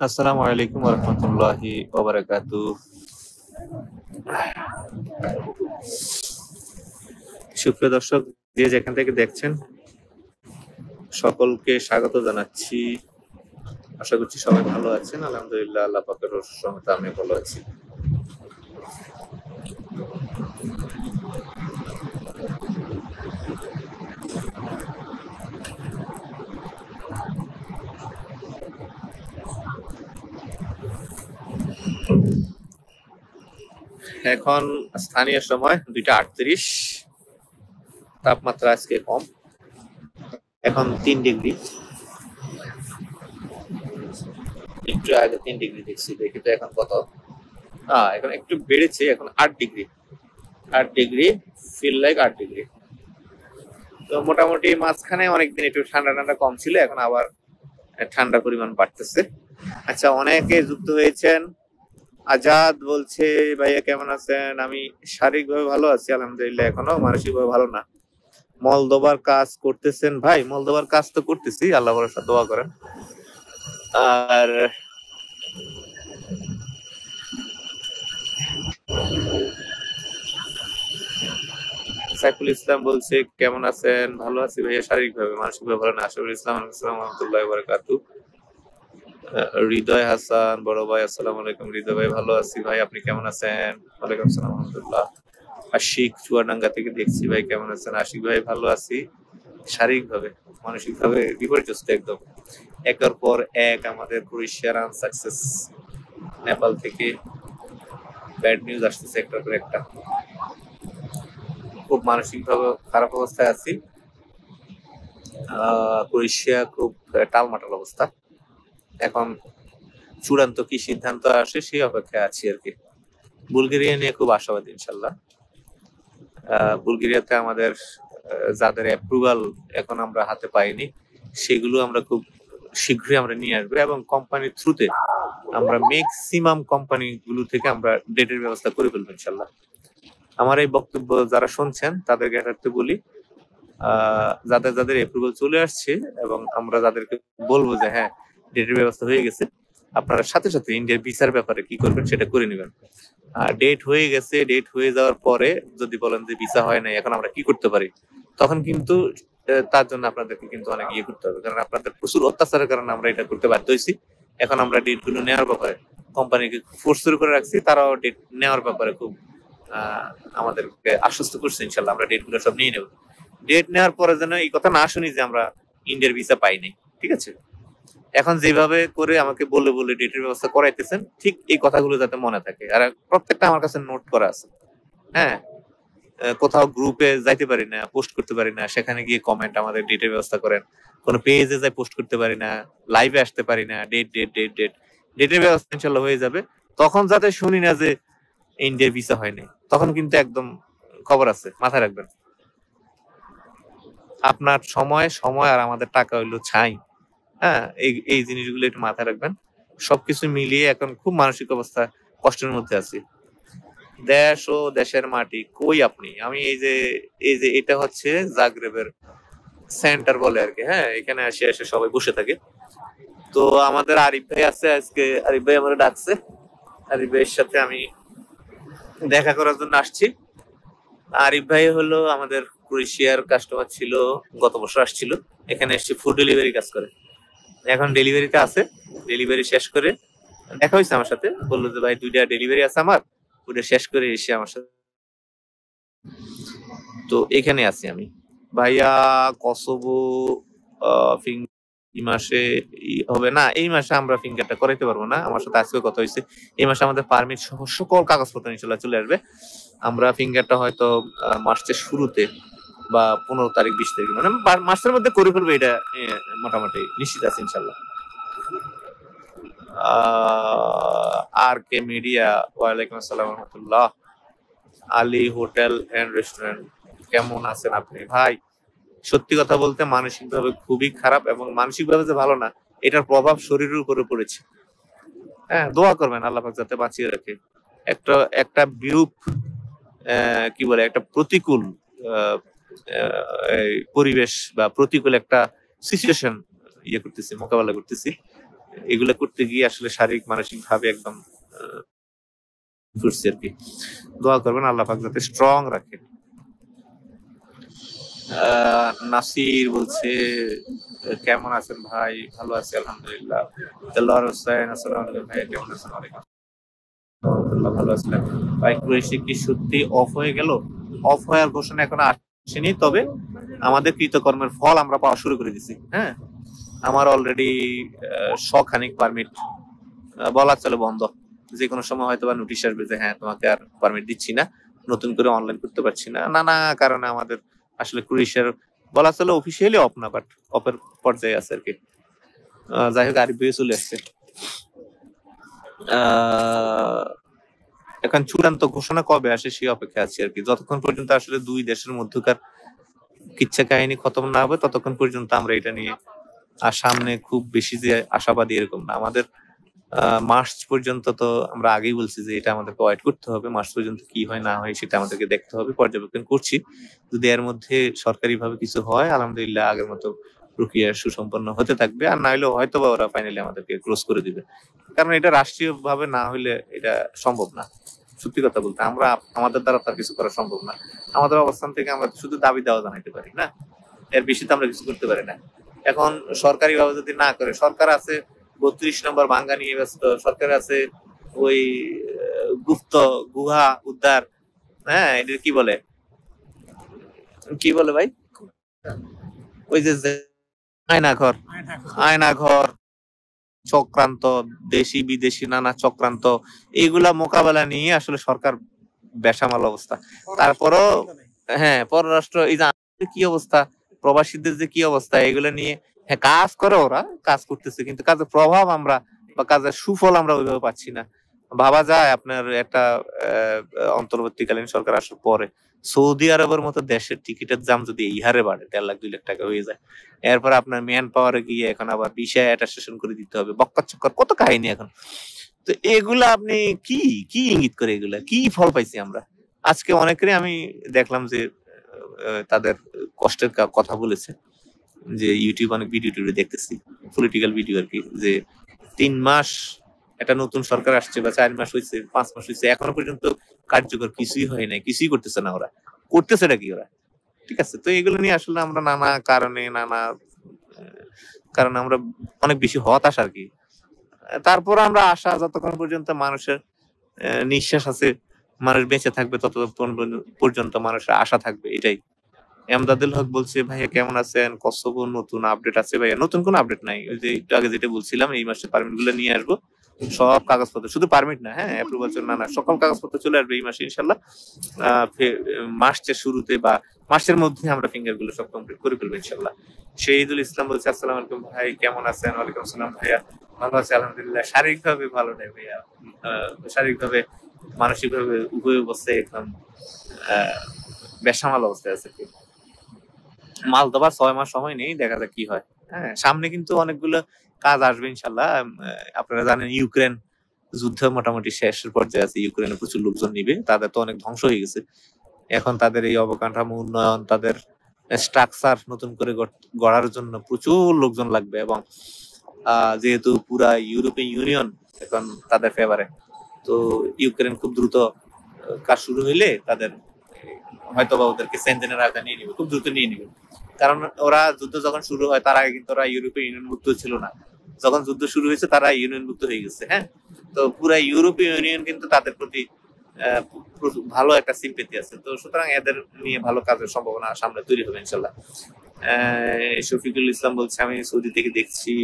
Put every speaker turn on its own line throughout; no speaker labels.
আসসালামু আলাইকুম ওয়া রাহমাতুল্লাহি ওয়া বারাকাতুহু। সুপ্রিয় দর্শক, যে যেখান থেকে দেখছেন সকলকে স্বাগত জানাচ্ছি। আশা করছি সবাই ভালো আছেন। আলহামদুলিল্লাহ, আল্লাহ পাকের অশেষ রহমতে আমি ভালো আছি। এখন স্থানীয় সময় 2:38। তাপমাত্রা আজকে কম, এখন 3 ডিগ্রি। একটু আগে 3 ডিগ্রি দেখছি, দেখি তো এখন কত। এখন একটু বেড়েছে, এখন 8 degree. 8 degree, feel like 8 degree. তো মোটামুটি মাঝখানে অনেকদিন একটু ঠান্ডা ঠান্ডা কম ছিল, এখন আবার ঠান্ডার পরিমাণ বাড়তেছে। আচ্ছা, অনেকে যুক্ত হয়েছেন। আজাদ বলছে, ভাইয়া কেমন আছেন? আমি শারীরিকভাবে ভালো আছি আলহামদুলিল্লাহ, এখনো মানসিকভাবে ভালো না। মলদোবার কাজ করতেছেন? ভাই, মলদোবার কাজ তো করতেছি, আল্লাহ ভরসা, দোয়া করেন। আর সাইফুল ইসলাম বলছে, কেমন আছেন? ভালো আছি ভাইয়া, শারীরিকভাবে, মানসিকভাবে ভালো না। আশরাফুল ইসলাম, আসসালামু রাহমাতুল্লাহি ওয়া বারাকাতুহু। হৃদয় হাসান, বড় ভাই, আসসালামু আলাইকুম। হৃদয় ভাই, ভালো আছি ভাই, আপনি কেমন আছেন? ওয়ালাইকুম আসসালাম ওয়া রাহমাতুল্লাহ। আশিক চুয়াডাঙ্গা থেকে দেখছি, ভাই কেমন আছেন? আশিক ভাই, ভালো আছি শারীরিকভাবে, মানসিকভাবে বিপর্যস্ত একদম। একের পর এক আমাদের ক্রোয়েশিয়ার আনসাকসেস, নেপাল থেকে ব্যাড নিউজ আসতেছে একটার পর একটা। খুব মানসিকভাবে খারাপ অবস্থায় আছি। ক্রোয়েশিয়া খুব টালমাটাল অবস্থা। এখন চূড়ান্ত কি সিদ্ধান্ত আসে সেই অপেক্ষায় আছি আর কি। বুলগেরিয়া নিয়ে খুব আশাবাদী ইনশাল্লাহ। বুলগেরিয়াতে আমাদের যাদের অ্যাপ্রুভাল এখন আমরা হাতে পাইনি, সেগুলো আমরা খুব শীঘ্রই আমরা নিয়ে আসবো, এবং কোম্পানির থ্রুতে আমরা ম্যাক্সিমাম কোম্পানিগুলো থেকে আমরা ডেটের ব্যবস্থা করে ফেলবো ইনশাল্লাহ। আমার এই বক্তব্য যারা শুনছেন তাদেরকে একটা বলি, যাদের যাদের অ্যাপ্রুভাল চলে আসছে এবং আমরা যাদেরকে বলবো যে হ্যাঁ ডেটের ব্যবস্থা হয়ে গেছে, আপনারা সাথে সাথে ইন্ডিয়ার ভিসার ব্যাপারে কি করবেন সেটা করে নেবেন। ডেট হয়ে গেছে, ডেট হয়ে যাওয়ার পরে যদি বলেন যে ভিসা হয় নাই, এখন আমরা কি করতে পারি, তখন কিন্তু তার জন্য আপনাদেরকে কিন্তু অনেক ইয়ে করতে হবে, কারণ আপনাদের প্রচুর অত্যাচারের কারণে আমরা এটা করতে বাধ্য হয়েছি। এখন আমরা ডেট গুলো নেওয়ার ব্যাপারে কোম্পানিকে ফোর্স করে রাখছি, তারাও ডেট নেওয়ার ব্যাপারে খুব আমাদেরকে আশ্বস্ত করছে ইনশাল্লাহ আমরা ডেট গুলো সব নিয়ে নেব। ডেট নেওয়ার পরে যেন এই কথা না শুনি যে আমরা ইন্ডিয়ার ভিসা পাইনি, ঠিক আছে? এখন যেভাবে করে আমাকে বলে বলে ডেটের ব্যবস্থা করাইতেছেন, ঠিক এই কথাগুলো যাতে মনে থাকে। আর প্রত্যেকটা আমার কাছে নোট করা আছে। হ্যাঁ, কোথাও গ্রুপে যাইতে পারি না, পোস্ট করতে পারি না, সেখানে গিয়ে কমেন্ট আমাদের ডেটের ব্যবস্থা করেন। কোনো পেজে যাই পোস্ট করতে পারি না, লাইভে আসতে পারি না, ডেট ডেট ডেট ডেট। ডেটের ব্যবস্থা ইনশাল্লাহ হয়ে যাবে। তখন যাতে শুনি না যে ইন্ডিয়ার ভিসা হয়নি, তখন কিন্তু একদম খবর আছে, মাথায় রাখবেন। আপনার সময় সময় আর আমাদের টাকা হইলো ছাই। হ্যাঁ, এই জিনিসগুলো একটু মাথায় রাখবেন। সবকিছু মিলিয়ে এখন খুব মানসিক অবস্থা, কষ্টের মধ্যে আছি। দেশ ও দেশের মাটি, কই আপনি? আমি এই যে এটা হচ্ছে জাগরেবের সেন্টার বলে আর কি। হ্যাঁ, এখানে এসে সবাই বসে থাকে। তো আমাদের আরিফ ভাই আছে আজকে, আরিফ ভাই আমার ডাকছে। আরিফ ভাইয়ের সাথে আমি দেখা করার জন্য আসছি। আরিফ ভাই হলো আমাদের ক্রোয়েশিয়ার কাস্টমার ছিল, গত বছর আসছিল। এখানে এসে ফুড ডেলিভারি কাজ করে, এখন ডেলিভারিতে আছে। ডেলিভারি শেষ করে দেখা হয়েছে আমার সাথে, বললো যে ভাই 2টা ডেলিভারি আছে আমার, ওটা শেষ করে এসে আমার সাথে। তো এখানে আছি আমি। ভাইয়া কসোভো এই মাসে হবে না, এই মাসে আমরা ফিঙ্গারটা করাইতে পারবো না। আমার সাথে আজকে কথা হয়েছে, এই মাসে আমাদের পারমিট সহ সকল কাগজপত্র ইনশাল্লাহ চলে আসবে। আমরা ফিঙ্গারটা হয়তো মার্চের শুরুতে বা 15 তারিখ 20 তারিখ, মানে মাসের মধ্যে করে ফেলবে, এটা মোটামুটি নিশ্চিত আছে ইনশাল্লাহ। আর কে মিডিয়া, ওয়ালাইকুম আসসালাম রহমতুল্লাহ। আলী হোটেল এন্ড রেস্টুরেন্ট, কেমন আছেন আপনি? ভাই, সত্যি কথা বলতে মানসিকভাবে খুবই খারাপ, এবং মানসিকভাবে যে ভালো না, এটার প্রভাব শরীরের উপরে পড়েছে। হ্যাঁ, দোয়া করবেন আল্লাহ পাক যাতে বাঁচিয়ে রাখে। একটা একটা বিরূপ কি বলে, একটা প্রতিকূল পরিবেশ বা প্রতিকূল একটা সিচুয়েশন ইয়ে করতেছি, মোকাবেলা করতেছি। এগুলো করতে গিয়ে আসলে শারীরিক মানসিক ভাবে একদম করছি আর কি। দোয়া করবেন আল্লাহ পাক যাতে স্ট্রং রাখে। নাসির বলছে কেমন আছেন ভাই? ভালো আছি আলহামদুলিল্লাহ। দেলোয়ার হোসেন আসসালামু আলাইকুম ভাই, কেমন আছেন? ওয়ালাইকুম আসসালাম, ভালো আছিলাম ভাই। ক্রোয়েশিয়া কি সত্যি অফ হয়ে গেল? অফ হওয়ার ঘোষণা এখন আসেনি, তবে আমাদের কৃতকর্মের ফল আমরা পাওয়া শুরু করে দিছি। হ্যাঁ, আমার অলরেডি শখানিক পারমিট বলা চলে বন্ধ। যে কোনো সময় হয়তো বা নোটিশ আসবে যে হ্যাঁ তোমাকে আর পারমিট দিচ্ছি না, নতুন করে অনলাইন করতে পারছি না, নানা কারণে আমাদের আসলে ক্রোয়েশিয়ার বলা চলে অফিসিয়ালি অফ না, বাট অফের পর্যায়ে আছে আর কি। যাই হোক আরিফ ভাই চলে আসছে। এখন চূড়ান্ত ঘোষণা কবে আসে সেই অপেক্ষা আছি আর কি। যতক্ষণ পর্যন্ত আসলে দুই দেশের মধ্যকার কিচ্ছা কাহিনী খতম না হবে ততক্ষণ পর্যন্ত আমরা এটা নিয়ে আর সামনে খুব বেশি যে আশাবাদী এরকম না। আমাদের মার্চ পর্যন্ত তো আমরা আগেই বলছি যে এটা আমাদেরকে ওয়েট করতে হবে, মার্চ পর্যন্ত কি হয় না হয় সেটা আমাদেরকে দেখতে হবে, পর্যবেক্ষণ করছি। যদি এর মধ্যে সরকারিভাবে কিছু হয় আলহামদুলিল্লাহ আগের মতো প্রক্রিয়া সুসম্পন্ন হতে থাকবে, আর না হলে হয়তো বা ওরা ফাইনালি আমাদেরকে ক্লোজ করে দিবে। কারণ এটা রাষ্ট্রীয় ভাবে না হলে এটা সম্ভব না। সত্যি কথা বলতে আমরা আমাদের দ্বারা তার কিছু করা সম্ভব না। আমাদের অবস্থান থেকে আমরা শুধু দাবি দেওয়া জানাইতে পারি না, এর বেশি তো আমরা কিছু করতে পারি না। এখন সরকারি ভাবে যদি না করে, সরকার আছে 32 নম্বর ভাঙ্গা নিয়ে ব্যস্ত, সরকার আছে ওই গুপ্ত গুহা উদ্ধার, হ্যাঁ এটা কি বলে ভাই, ওই যে আয়নাঘর, আয়নাঘর চক্রান্ত, দেশি বিদেশি নানা চক্রান্ত, এইগুলা মোকাবেলা নিয়ে আসলে সরকার বেসামাল অবস্থা। তারপরও হ্যাঁ পররাষ্ট্র এই যে কি অবস্থা, প্রবাসীদের যে কি অবস্থা, এগুলো নিয়ে হ্যাঁ কাজ করে, ওরা কাজ করতেছে, কিন্তু কাজের প্রভাব আমরা বা কাজের সুফল আমরা ওইভাবে পাচ্ছি না। ভাবা যায় আপনার একটা অন্তর্বর্তীকালীন সরকার আসার পরে সৌদি আরবের মতো দেশের টিকিটের দাম যদি এই হারে বাড়ে 1.5 লাখ 2 লাখ টাকা হয়ে যায়, এরপর আপনার ম্যান পাওয়ারে গিয়ে এখন আবার ভিসা অ্যাটাস্টেশন করে দিতে হবে, বক্কা চক্কর কত কাহিনী এখন। তো এগুলা আপনি কি কি ইঙ্গিত করে, এগুলা কি ফল পাইছি আমরা? আজকে অনেকেরই আমি দেখলাম যে তাদের কষ্টের কথা বলেছে, যে ইউটিউব অনেক ভিডিও দেখতেছি, পলিটিক্যাল ভিডিও আর কি, যে 3 মাস একটা নতুন সরকার আসছে বা 4 মাস হয়েছে 5 মাস হয়েছে, এখনো পর্যন্ত কার্যকর কিছুই হয় নাই, কিছুই করতেছে না ওরা, করতেছে নাকি ওরা? ঠিক আছে, তো এগুলো নিয়ে আসলে আমরা নানা কারণে আমরা অনেক বেশি হতাশ আর কি। তারপর আমরা আশা, যতক্ষণ পর্যন্ত মানুষের নিঃশ্বাস আছে, মানুষ বেঁচে থাকবে, ততক্ষণ পর্যন্ত মানুষের আশা থাকবে, এটাই। এমদাদুল হক বলছে ভাইয়া কেমন আছেন? কসোভো নতুন আপডেট আছে ভাইয়া? নতুন কোনো আপডেট নাই, ওই যে একটু আগে যেটা বলছিলাম এই মাসে পারমিট গুলো নিয়ে আসবো, সব কাগজপত্র, শুধু পারমিট না, হ্যাঁ অ্যাপ্রুভাল না সকল কাগজপত্র চলে আসবে এই মাসে ইনশাল্লাহ। মাসের শুরুতে বা মাসের মধ্যে আমরা ফিঙ্গার গুলো সব কমপ্লিট করে ফেলবো ইনশাল্লাহ। শহীদুল ইসলাম বলছে আসসালামু আলাইকুম ভাই, কেমন আছেন? ওয়ালাইকুম আসসালাম ভাইয়া, ভালো আছি আলহামদুলিল্লাহ। শারীরিক ভাবে ভালো নেই ভাইয়া, শারীরিক ভাবে মানসিক ভাবে উভয় অবস্থায় একদম বেসামাল অবস্থায় আছে। মাল তো বা 6 মাস সময় নেই, দেখা যাক কি হয়। হ্যাঁ সামনে কিন্তু অনেকগুলো কাজ আসবে ইনশাল্লাহ। আপনারা জানেন ইউক্রেন যুদ্ধ মোটামুটি শেষের পর্যায়ে আছে, ইউক্রেনে প্রচুর লোকজন নিবে, তাদের তো অনেক ধ্বংস হয়ে গেছে। এখন তাদের এই অবকাঠামো উন্নয়ন, তাদের স্ট্রাকচার নতুন করে গড়ার জন্য প্রচুর লোকজন লাগবে, এবং যেহেতু পুরা ইউরোপিয়ান ইউনিয়ন এখন তাদের ফেভারে, তো ইউক্রেন খুব দ্রুত কাজ শুরু হইলে তাদের হয়তো বা ওদেরকে সেনজেনের আওতায় নিয়ে নিবে, খুব দ্রুত নিয়ে নিবে। কারণ ওরা যুদ্ধ যখন শুরু হয় তার আগে কিন্তু ওরা ইউরোপীয় ইউনিয়ন মুক্ত ছিল না, যখন যুদ্ধ শুরু হয়েছে তারা ইউনিয়ন মুক্ত হয়ে গেছে। হ্যাঁ, তো পুরা ইউরোপীয় ইউনিয়ন কিন্তু তাদের প্রতি ভালো একটা সিম্পেথি আছে, তো সুতরাং এদের নিয়ে ভালো কাজের সম্ভাবনা সামনে তৈরি হবে ইনশাল্লাহ। শফিকুল ইসলাম বলছে আমি সৌদি থেকে দেখছি।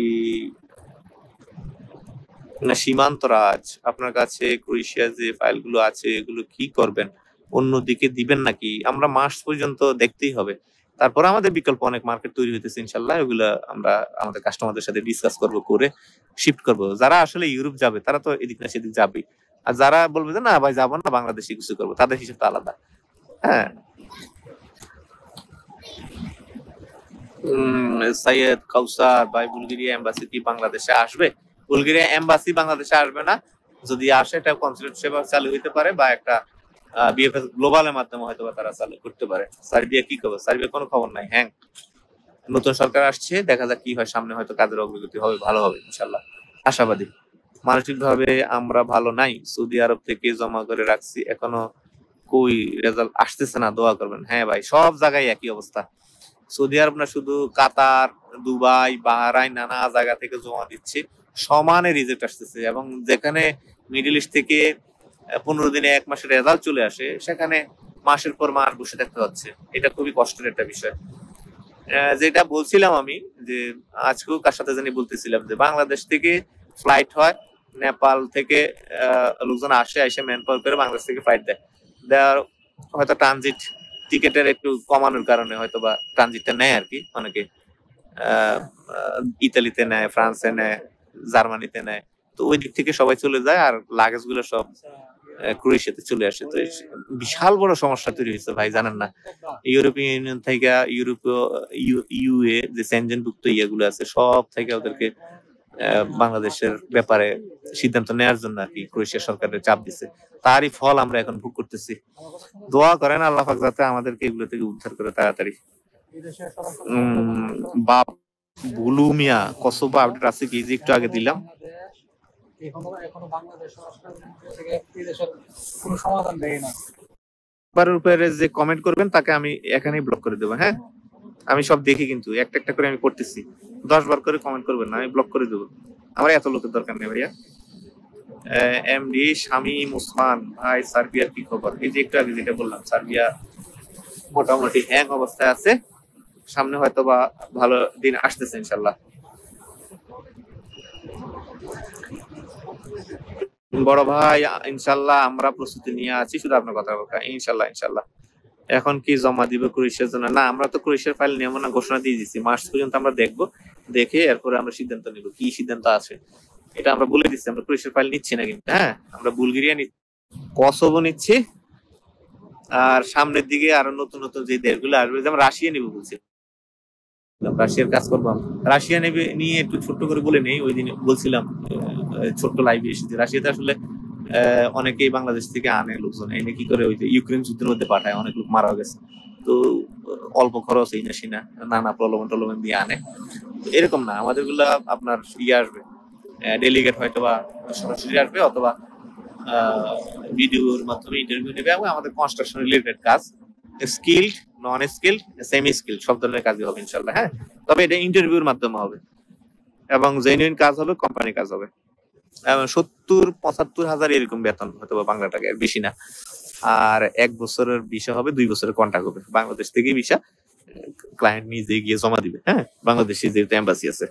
না সীমান্ত রাজ, আপনার কাছে ক্রোয়েশিয়া যে ফাইলগুলো আছে এগুলো কি করবেন? অন্যদিকে দিবেন নাকি? আমরা মাস পর্যন্ত দেখতেই হবে, তারপর আমাদের বিকল্প অনেক মার্কেট তৈরি হইতেছে ইনশাল্লাহ, এগুলা আমরা আমাদের কাস্টমারদের সাথে ডিসকাস করব, করে শিফট করব। যারা আসলে ইউরোপ যাবে তারা তো এদিক না সেদিক যাবেই, আর যারা বলবে যে না ভাই যাবো না বাংলাদেশে কিছু করবো, তাদের হিসেবটা আলাদা। হ্যাঁ, সৈয়দ কাউসার ভাই, বুলগেরিয়া এম্বাসি কি বাংলাদেশে আসবে? বুলগেরিয়া এম্বাসি বাংলাদেশে আসবে না, যদি আসে এটা কনসুলেট সেবা চালু হইতে পারে, বা একটা বিএফএস গ্লোবালের মাধ্যমে হয়তো তারা চালু করতে পারে। সার্বিয়া কি খবর? সার্বিয়া কোনো খবর নাই, হ্যাঁ নতুন সরকার আসছে, দেখা যাক কি হয় সামনে, হয়তো কাজের অগ্রগতি হবে, ভালো হবে ইনশাল্লাহ। আশাবাদী। মানসিকভাবে আমরা ভালো নাই। সৌদি আরব থেকে জমা করে রাখছি, এখনো কই রেজাল্ট আসতেছে না, দোয়া করবেন। হ্যাঁ ভাই, সব জায়গায় একই অবস্থা। সৌদি আরব না, শুধু কাতার, দুবাই, বাহরাইন, নানা জায়গা থেকে জমা দিচ্ছে, সমানে রিজেক্ট আসতেছে। এবং যেখানে মিডল ইস্ট থেকে 15 দিনে 1 মাসের রেজাল্ট চলে আসে, সেখানে মাসের পর মাস বসে থাকতে হচ্ছে। এটা খুবই কষ্টের একটা বিষয়। যেটা বলছিলাম আমি, যে আজকেও কার সাথে জানি বলতেছিলাম, যে বাংলাদেশ থেকে ফ্লাইট হয়, নেপাল থেকে লোকজন আসে, এসে ম্যান পাওয়ার করে বাংলাদেশ থেকে ফ্লাইট দেওয়ার হয়তো ট্রানজিট টিকেটের একটু কমানোর কারণে হয়তো বা ট্রানজিটটা নেয় আর কি অনেকে। ইতালিতে নেয়, ফ্রান্সে নেয়, জার্মানিতে নেয়। তো ওই দিক থেকে সবাই চলে যায়, আর লাগেজ গুলো সব ক্রোয়েশিয়াতে চলে আসে। তো বিশাল বড় সমস্যা তৈরি হয়েছে ভাই, জানেন না? ইউরোপিয়ান ইউনিয়ন থেকে, ইউরোপীয় ইউএ যে সেনজেনভুক্ত ইয়েগুলো আছে, সব থেকে ওদেরকে বাংলাদেশের ব্যাপারে সিদ্ধান্ত নেওয়ার জন্য আর কি ক্রোয়েশিয়া সরকারের চাপ দিছে। তারই ফল আমরা এখন ভোগ করতেছি। দোয়া করেন আল্লাহ পাক যাতে আমাদেরকে এগুলো থেকে উদ্ধার করে তাড়াতাড়ি। বাপ বুলু মিয়া কসবা আপডেট আছে কি, যে একটু আগে দিলাম। উপরে যে কমেন্ট করবেন তাকে আমি এখানেই ব্লক করে দেবো। হ্যাঁ, আমি সব দেখি, কিন্তু একটা একটা করে আমি করতেছি। 10 বার করে কমেন্ট করবেন না, আমি ব্লক করে দেবো। আমার এত লোকের দরকার নেই ভাইয়া। এমডি শামীম ওসমান ভাই, সার্বিয়ার কি খবর? এই যে একটু আগে যেটা বললাম, সার্বিয়া মোটামুটি হ্যাং অবস্থায় আছে, সামনে হয়তো বা ভালো দিন আসতেছে ইনশাল্লাহ। বড় ভাই, ইনশাল্লাহ আমরা প্রস্তুতি নিয়ে আছি, শুধু আপনার কথা বলতে ইনশাল্লাহ। ইনশাল্লাহ এখন কি জমা দিবে ক্রোয়েশিয়ার জন্য? না, আমরা তো ক্রোয়েশিয়ার ফাইল নেব না, ঘোষণা দিয়ে দিচ্ছি। মার্চ পর্যন্ত আমরা দেখবো, দেখে এরপরে আমরা সিদ্ধান্ত নিব কি সিদ্ধান্ত আছে। এটা আমরা বলে দিচ্ছি, আমরা ক্রোয়েশিয়ার ফাইল নিচ্ছি না কিন্তু। হ্যাঁ, আমরা বুলগেরিয়া নিচ্ছি, কসোভো নিচ্ছি, আর সামনের দিকে আরো নতুন নতুন যে দেশগুলো আসবে, যেমন রাশিয়া নিব বলছি, রাশিয়ার কাজ করবো। রাশিয়া নেবে নিয়ে একটু ছোট্ট করে বলে নেই, ওই দিন বলছিলাম ছোট্ট লাইভে এসেছে, রাশিয়াতে আসলে অনেকেই বাংলাদেশ থেকে আনে লোকজন, এনে কি করে ওই যে ইউক্রেন যুদ্ধের মধ্যে পাঠায়, অনেক লোক মারা গেছে। তো অল্প খরচ এই না সিনা নানা প্রলোভন টলোভন দিয়ে আনে। এরকম না, আমাদের গুলা আপনার ইয়ে আসবে, ডেলিগেট হয়তো বা সরাসরি আসবে, অথবা ভিডিওর মাধ্যমে ইন্টারভিউ নেবে, এবং আমাদের কনস্ট্রাকশন রিলেটেড কাজ, স্কিলড, নন স্কিলড, সেমি স্কিলড, সব ধরনের কাজই হবে ইনশাল্লাহ। হ্যাঁ, তবে এটা ইন্টারভিউর মাধ্যমে হবে, এবং জেনুইন কাজ হবে, কোম্পানি কাজ হবে। 70-75 হাজার এরকম বেতন হয়তো বা বাংলা টাকা, বেশি না। আর 1 বছরের ভিসা হবে, 2 বছরের কন্ট্রাক্ট হবে। বাংলাদেশ থেকে ভিসা ক্লায়েন্ট নিজে গিয়ে জমা দিবে। হ্যাঁ, বাংলাদেশে যেহেতু এম্বাসি আছে,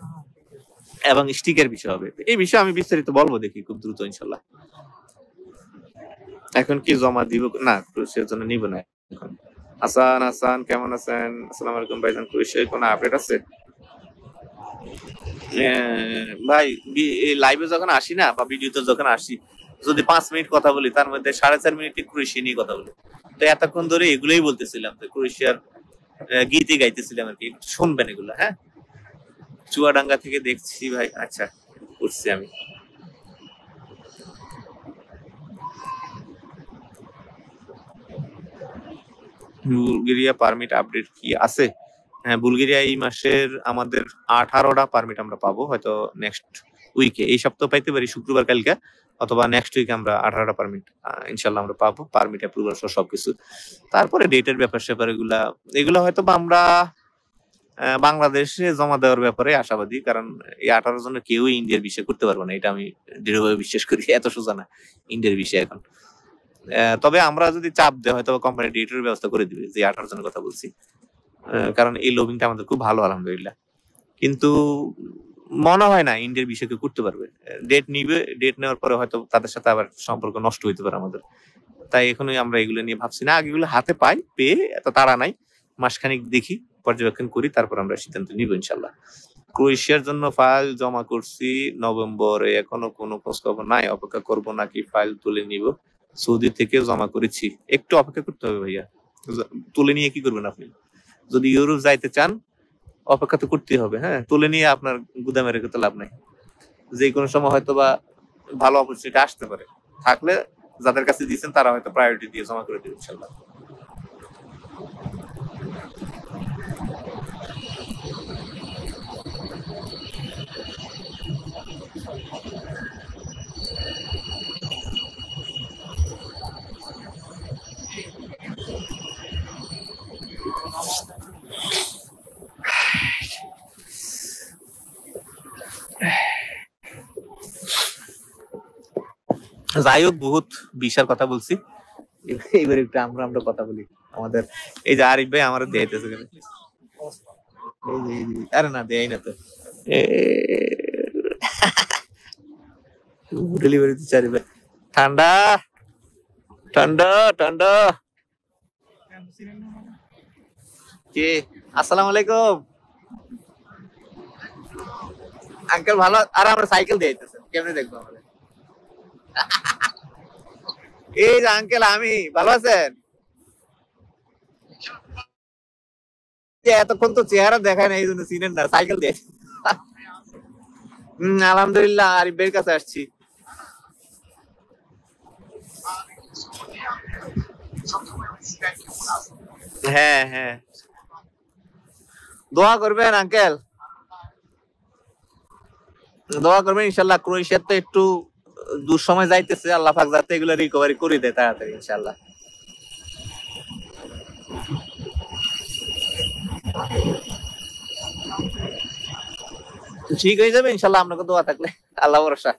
এবং স্টিকের বিষয় হবে। এই বিষয়ে আমি বিস্তারিত বলবো, দেখি খুব দ্রুত ইনশাল্লাহ। এখন কি জমা দিব? না, ক্রোয়েশিয়ার জন্য নিব না এখন। হাসান কেমন আছেন? আসসালামু আলাইকুম ভাইজান, ক্রোয়েশিয়ার কোনো আপডেট আছে ভাই? লাইভে যখন আসি না, বা ভিডিওতে যখন আসি, যদি 5 মিনিট কথা বলি, তার মধ্যে 4.5 মিনিট ক্রোয়েশিয়া নিয়ে কথা বলি। তো এতক্ষণ ধরে এগুলোই বলতেছিলাম, ক্রোয়েশিয়ার গীতি গাইতেছিলাম আর কি, শুনবেন এগুলো। হ্যাঁ, চুয়াডাঙ্গা থেকে দেখছি ভাই। আচ্ছা, করছি আমি। বুলগেরিয়া পারমিট আপডেট কি আছে? হ্যাঁ, বুলগেরিয়া এই মাসের আমাদের 18টা পারমিট আমরা পাবো, হয়তো নেক্সট উইকে, এই সপ্তাহ পাইতে পারি, শুক্রবার কালকে, অথবা নেক্সট উইকে আমরা 18টা পারমিট ইনশাল্লাহ আমরা পাবো, পারমিট অ্যাপ্রুভাল সহ সবকিছু। তারপরে ডেটের ব্যাপার স্যাপার এগুলা হয়তো আমরা বাংলাদেশে জমা দেওয়ার ব্যাপারে আশাবাদী, কারণ এই 18 জনের কেউই ইন্ডিয়ার বিষয় করতে পারবো না, এটা আমি দৃঢ়ভাবে বিশ্বাস করি। এত সোজা না ইন্ডিয়ার বিষয় এখন। তবে আমরা যদি চাপ দেয়, হয়তো কোম্পানি ডেটের ব্যবস্থা করে দিবে, যে 18 জনের কথা বলছি, কারণ এই লবিংটা আমাদের খুব ভালো আলহামদুলিল্লাহ। কিন্তু মনে হয় না ইন্ডিয়ার বিষয় কেউ করতে পারবে। ডেট নিবে, ডেট নেওয়ার পরে হয়তো তাদের সাথে আবার সম্পর্ক নষ্ট হইতে পারে আমাদের। তাই এখনই আমরা এগুলো নিয়ে ভাবছি না, আগেগুলো হাতে পাই, পেয়ে এত তাড়া নাই, মাসখানিক দেখি, পর্যবেক্ষণ করি, তারপর আমরা সিদ্ধান্ত নিব ইনশাল্লাহ। ক্রোয়েশিয়ার জন্য ফাইল জমা করছি নভেম্বরে, এখনো কোনো খোঁজ খবর নাই, অপেক্ষা করব নাকি ফাইল তুলে নিব? সৌদি থেকে জমা করেছি, একটু অপেক্ষা করতে হবে ভাইয়া। তুলে নিয়ে কি করবেন আপনি? যদি ইউরোপ যাইতে চান, অপেক্ষা তো করতে হবে। হ্যাঁ, তুলে নিয়ে আপনার গুদামে রেখে তো লাভ নাই, যে কোনো সময় হয়তো বা ভালো অপরচুনিটি আসতে পারে, থাকলে যাদের কাছে দিয়েছেন তারা হয়তো প্রায়োরিটি দিয়ে জমা করে দেবে ইনশাল্লাহ। যাই হোক, বহুত বিশাল কথা বলছি, এইবার একটু আমরা কথা বলি। আমাদের এই যে আরিফ ভাই আমার দিয়েছে, আরে না দেয় না তো, ডেলিভারি দিচ্ছে আরিফ ভাই। ঠান্ডা ঠান্ডা ঠান্ডা কে? আসসালামু আলাইকুম আঙ্কেল, ভালো? আর আমরা সাইকেল দিয়ে কেমনে দেখবো আমাদের? এই যে আঙ্কেল, আমি ভালো আছেন? এতক্ষণ তো চেহারা দেখায় না, এই জন্য চিনেন না, সাইকেল দিয়ে। আলহামদুলিল্লাহ, আরিফ ভাইয়ের কাছে আসছি। হ্যাঁ হ্যাঁ, দোয়া করবেন আঙ্কেল, দোয়া করবেন ইনশাল্লাহ। ক্রোয়েশিয়ার তো একটু দুঃসময় যাইতেছে, আল্লাহ পাক যাতে এগুলো রিকভারি করে দেয় তাড়াতাড়ি ইনশাল্লাহ। ঠিক হয়ে যাবে ইনশাল্লাহ, আপনাকে দোয়া থাকলে, আল্লাহ ভরসা।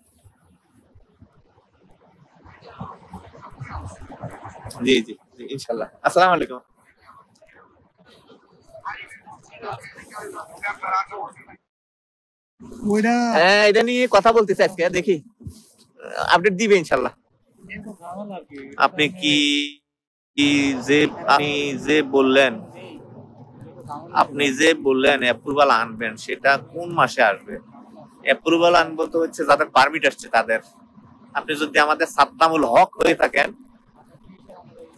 জি জি জি ইনশাল্লাহ। আসসালামু আলাইকুম। হ্যাঁ, এটা নিয়ে কথা বলতেছি আজকে, দেখি আপডেট দিবে ইনশাল্লাহ। আপনি কি আপনি যে বললেন অ্যাপ্রুভাল আনবেন, সেটা কোন মাসে আসবে? অ্যাপ্রুভাল আনবো তো হচ্ছে যাদের পারমিট আসছে তাদের। আপনি যদি আমাদের সাদ্দামুল হক হয়ে থাকেন,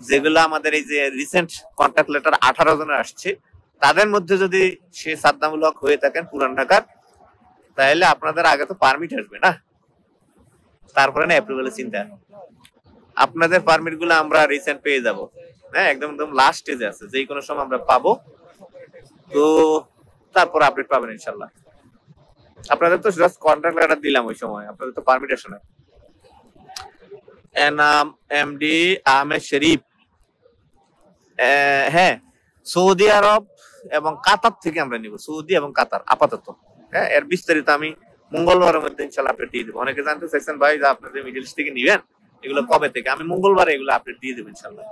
যেগুলো আমাদের এই যে রিসেন্ট কন্ট্যাক্ট লেটার 18 জনের আসছে, তাদের মধ্যে যদি সে সাদ্দামুল হক হয়ে থাকেন পুরান ঢাকার, তাহলে আপনাদের আগে তো পারমিট আসবে না, তারপরে না অ্যাপ্রুভালের চিন্তা। আপনাদের পারমিট গুলো আমরা রিসেন্ট পেয়ে যাব, হ্যাঁ, একদম একদম লাস্ট স্টেজে আছে, যে কোনো সময় আমরা পাবো। তো তারপর আপডেট পাবেন ইনশাল্লাহ। আপনাদের তো জাস্ট কন্ট্রাক্ট লেটার দিলাম ওই সময়, আপনাদের তো পারমিট আসে না। এনাম এমডি আহমেদ শরীফ, হ্যাঁ, সৌদি আরব এবং কাতার থেকে আমরা নিব, সৌদি এবং কাতার আপাতত। হ্যাঁ, এর বিস্তারিত আমি মঙ্গলবারের মধ্যে ইনশাল্লাহ আপডেট দিয়ে দেবো। অনেকে জানতে চাইছেন ভাই যে আপনাদের মিডল ইস্ট থেকে নিবেন, এগুলো কবে থেকে? আমি মঙ্গলবারে এগুলো আপডেট দিয়ে দেবো ইনশাল্লাহ।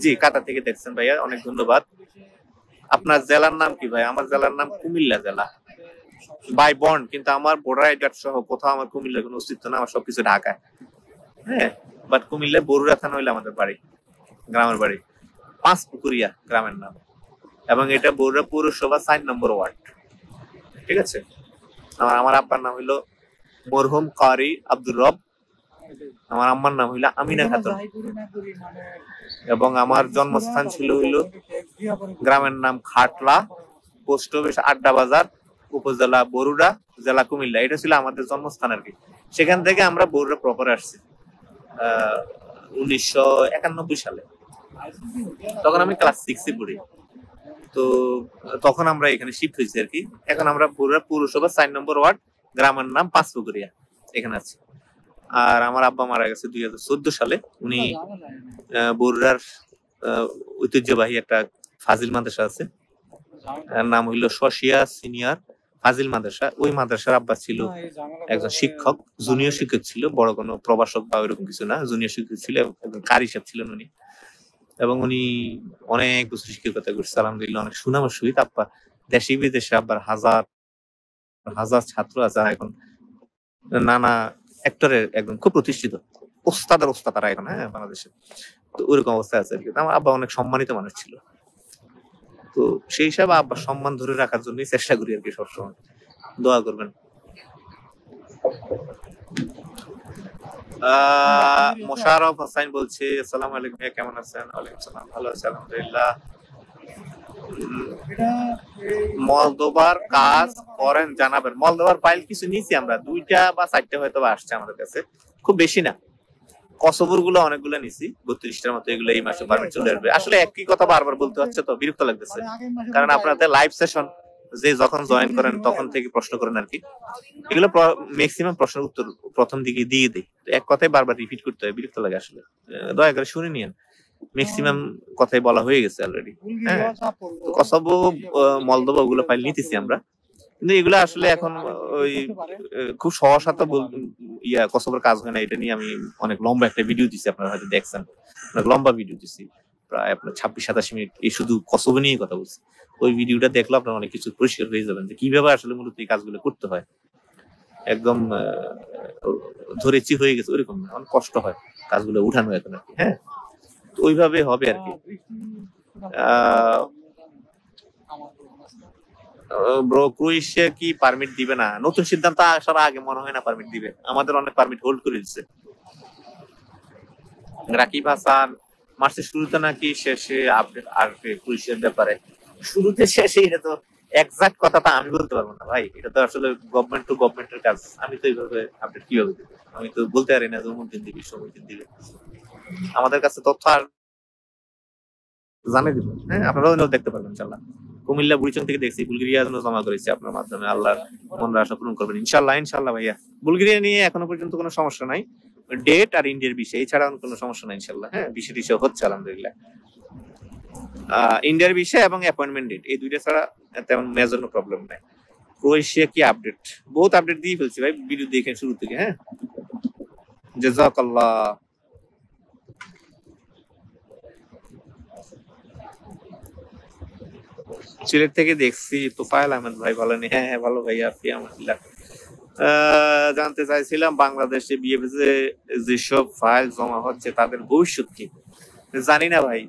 জি, কাতার থেকে দেখছেন ভাইয়া, অনেক ধন্যবাদ। আপনার জেলার নাম কি ভাই? আমার জেলার নাম কুমিল্লা জেলা বাই বন্ড, কিন্তু আমার ভোটার আইডি কার্ড সহ কোথাও আমার কুমিল্লার কোনো অস্তিত্ব না, আমার সবকিছু ঢাকায়। হ্যাঁ, বাট কুমিল্লায় বরুড়া থানা হইলে আমাদের বাড়ি, গ্রামের বাড়ি। 5 পুকুরিয়া গ্রামের নাম, এবং এটা বরুড়া পৌরসভা 4 নম্বর ওয়ার্ড। ঠিক আছে। আমার আব্বার নাম হইলো মরহুম কারি আব্দুর রব, আমার আম্মার নাম হইলো আমিনা খাতুন, এবং আমার জন্মস্থান ছিল হইলো গ্রামের নাম খাটলা, পোস্ট অফিস আড্ডা বাজার, উপজেলা বরুড়া, জেলা কুমিল্লা। এটা ছিল আমাদের জন্মস্থান আর কি। সেখান থেকে আমরা বরুড়া প্রপারে আসছি 1991 সালে। তখন আমি ক্লাস 6 পড়ি। তো তখন আমরা এখানে শিফট হয়েছি আর কি। এখন আমরা বরুড়া পৌরসভা 4 নম্বর ওয়ার্ড, গ্রামের নাম পাঁচপুকুরিয়া, এখানে আছি। আর আমার আব্বা মারা গেছে 2014 সালে। উনি বরুড়ার ঐতিহ্যবাহী একটা ফাজিল মাদ্রাসা আছে, নাম হইলো শশিয়া সিনিয়র ফাজিল মাদ্রাসা। ওই মাদ্রাসার আব্বা ছিল একজন শিক্ষক, জুনিয়র শিক্ষক ছিল, বড় কোনো প্রভাষক বা ওইরকম কিছু না, জুনিয়র শিক্ষক ছিল, একজন কারি সাহেব ছিলেন উনি। এবং উনি অনেক বছর শিক্ষকতা করছে আলহামদুলিল্লাহ, অনেক সুনামের সহিত। আব্বা দেশে বিদেশে আব্বার হাজার হাজার ছাত্র আছে, এখন নানা অ্যাক্টরের একদম খুব প্রতিষ্ঠিত ওস্তাদের ওস্তাদ তারা এখন, হ্যাঁ, বাংলাদেশে। তো ওইরকম অবস্থা আছে আর কি। আমার আব্বা অনেক সম্মানিত মানুষ ছিল। তো সেই হিসাবে আব্বার সম্মান ধরে রাখার জন্যই চেষ্টা করি আর কি সবসময়। দোয়া করবেন। মোশাররফ হোসেন বলছে, আসসালামু আলাইকুম ভাইয়া, কেমন আছেন? ওয়ালাইকুম আসসালাম, ভালো আছি আলহামদুলিল্লাহ। মলদোবার কাজ করেন জানাবেন। মলদোবার ফাইল কিছু নিয়েছি আমরা, 2টা বা 4টা হয়তো আসছে আমাদের কাছে, খুব বেশি না। কসোভোর গুলো অনেকগুলো নিছি, 32টার মতো। এগুলো এই মাসে পারমিট চলে আসবে। আসলে একই কথা বারবার বলতে হচ্ছে, তো বিরক্ত লাগতেছে, কারণ আপনাদের লাইভ সেশন যে যখন জয়েন করেন তখন থেকে প্রশ্ন করেন আর কি। এগুলো ম্যাক্সিমাম প্রশ্নের উত্তর প্রথম দিকে দিয়ে দিই, এক কথাই বারবার রিপিট করতে হয়, বিরক্ত লাগে আসলে। দয়া করে শুনে নিন, ম্যাক্সিমাম কথাই বলা হয়ে গেছে অলরেডি। হ্যাঁ, কসোভো মলদোভা ওগুলো ফাইল নিতেছি আমরা, কিন্তু এগুলো আসলে এখন ওই খুব সহজ সাথে কসবের কাজ হয় না। এটা নিয়ে আমি অনেক লম্বা একটা ভিডিও দিচ্ছি, আপনারা হয়তো দেখছেন, অনেক লম্বা ভিডিও দিচ্ছি, প্রায় আপনার 26-27 মিনিট এই শুধু কসব নিয়ে কথা বলছি। ওই ভিডিওটা দেখলে আপনার অনেক কিছু পরিষ্কার হয়ে যাবেন যে কিভাবে আসলে মূলত এই কাজগুলো করতে হয়। একদম ধরেছি হয়ে গেছে ওইরকম না, অনেক কষ্ট হয় কাজগুলো উঠানো এখন আর কি। হ্যাঁ, তো ওইভাবে হবে আর কি। ব্রো, ক্রোয়েশিয়া কি পারমিট দিবে না? নতুন সিদ্ধান্ত আসার আগে মনে হয় না পারমিট দিবে। আমাদের অনেক পারমিট হোল্ড করে দিচ্ছে। রাকিব হাসান মার্চের শুরুতে নাকি শেষে আপডেট আসবে ক্রোয়েশিয়ার ব্যাপারে? শুরুতে শেষে এটা তো এক্সাক্ট কথাটা আমি বলতে পারবো না ভাই, এটা তো আসলে গভর্নমেন্ট টু গভর্নমেন্টের কাজ। আমি তো এইভাবে আপডেট কিভাবে দেবো? আমি তো বলতে পারি না যে অমুক দিন দিবি সময় দিন দিবে। আমাদের কাছে তথ্য আর জানিয়ে দিব। হ্যাঁ, আপনারাও দেখতে পারবেন ইনশাল্লাহ। কুমিল্লা বুড়িচং থেকে দেখছি, বুলগেরিয়া জন্য জমা করেছি আপনার মাধ্যমে। আল্লাহ মনের আশা পূরণ করবেন ইনশাল্লাহ। ইনশাল্লাহ ভাইয়া, বুলগেরিয়া নিয়ে এখনো পর্যন্ত কোনো সমস্যা নাই, ডেট আর ইন্ডিয়ার বিষয় এছাড়া কোনো সমস্যা নাই ইনশাল্লাহ। হ্যাঁ, বিষয় টিষয় হচ্ছে আলহামদুলিল্লাহ। ইন্ডিয়ার বিষয় এবং অ্যাপয়েন্টমেন্ট ডেট এই দুইটা ছাড়া তেমন মেজর প্রবলেম নাই। ক্রোয়েশিয়া কি আপডেট? বহুত আপডেট দিয়ে ফেলছি ভাই, ভিডিও দেখেন শুরু থেকে। হ্যাঁ, জাযাকাল্লাহ। সিলেট থেকে দেখছি তোফায়েল আহমেদ ভাই, ভালো নেই? হ্যাঁ ভালো ভাইয়া, আপনি আলহামদুলিল্লাহ। জানতে চাইছিলাম বাংলাদেশে বিএফএসে যেসব ফাইল জমা হচ্ছে তাদের ভবিষ্যৎ কি? জানি না ভাই,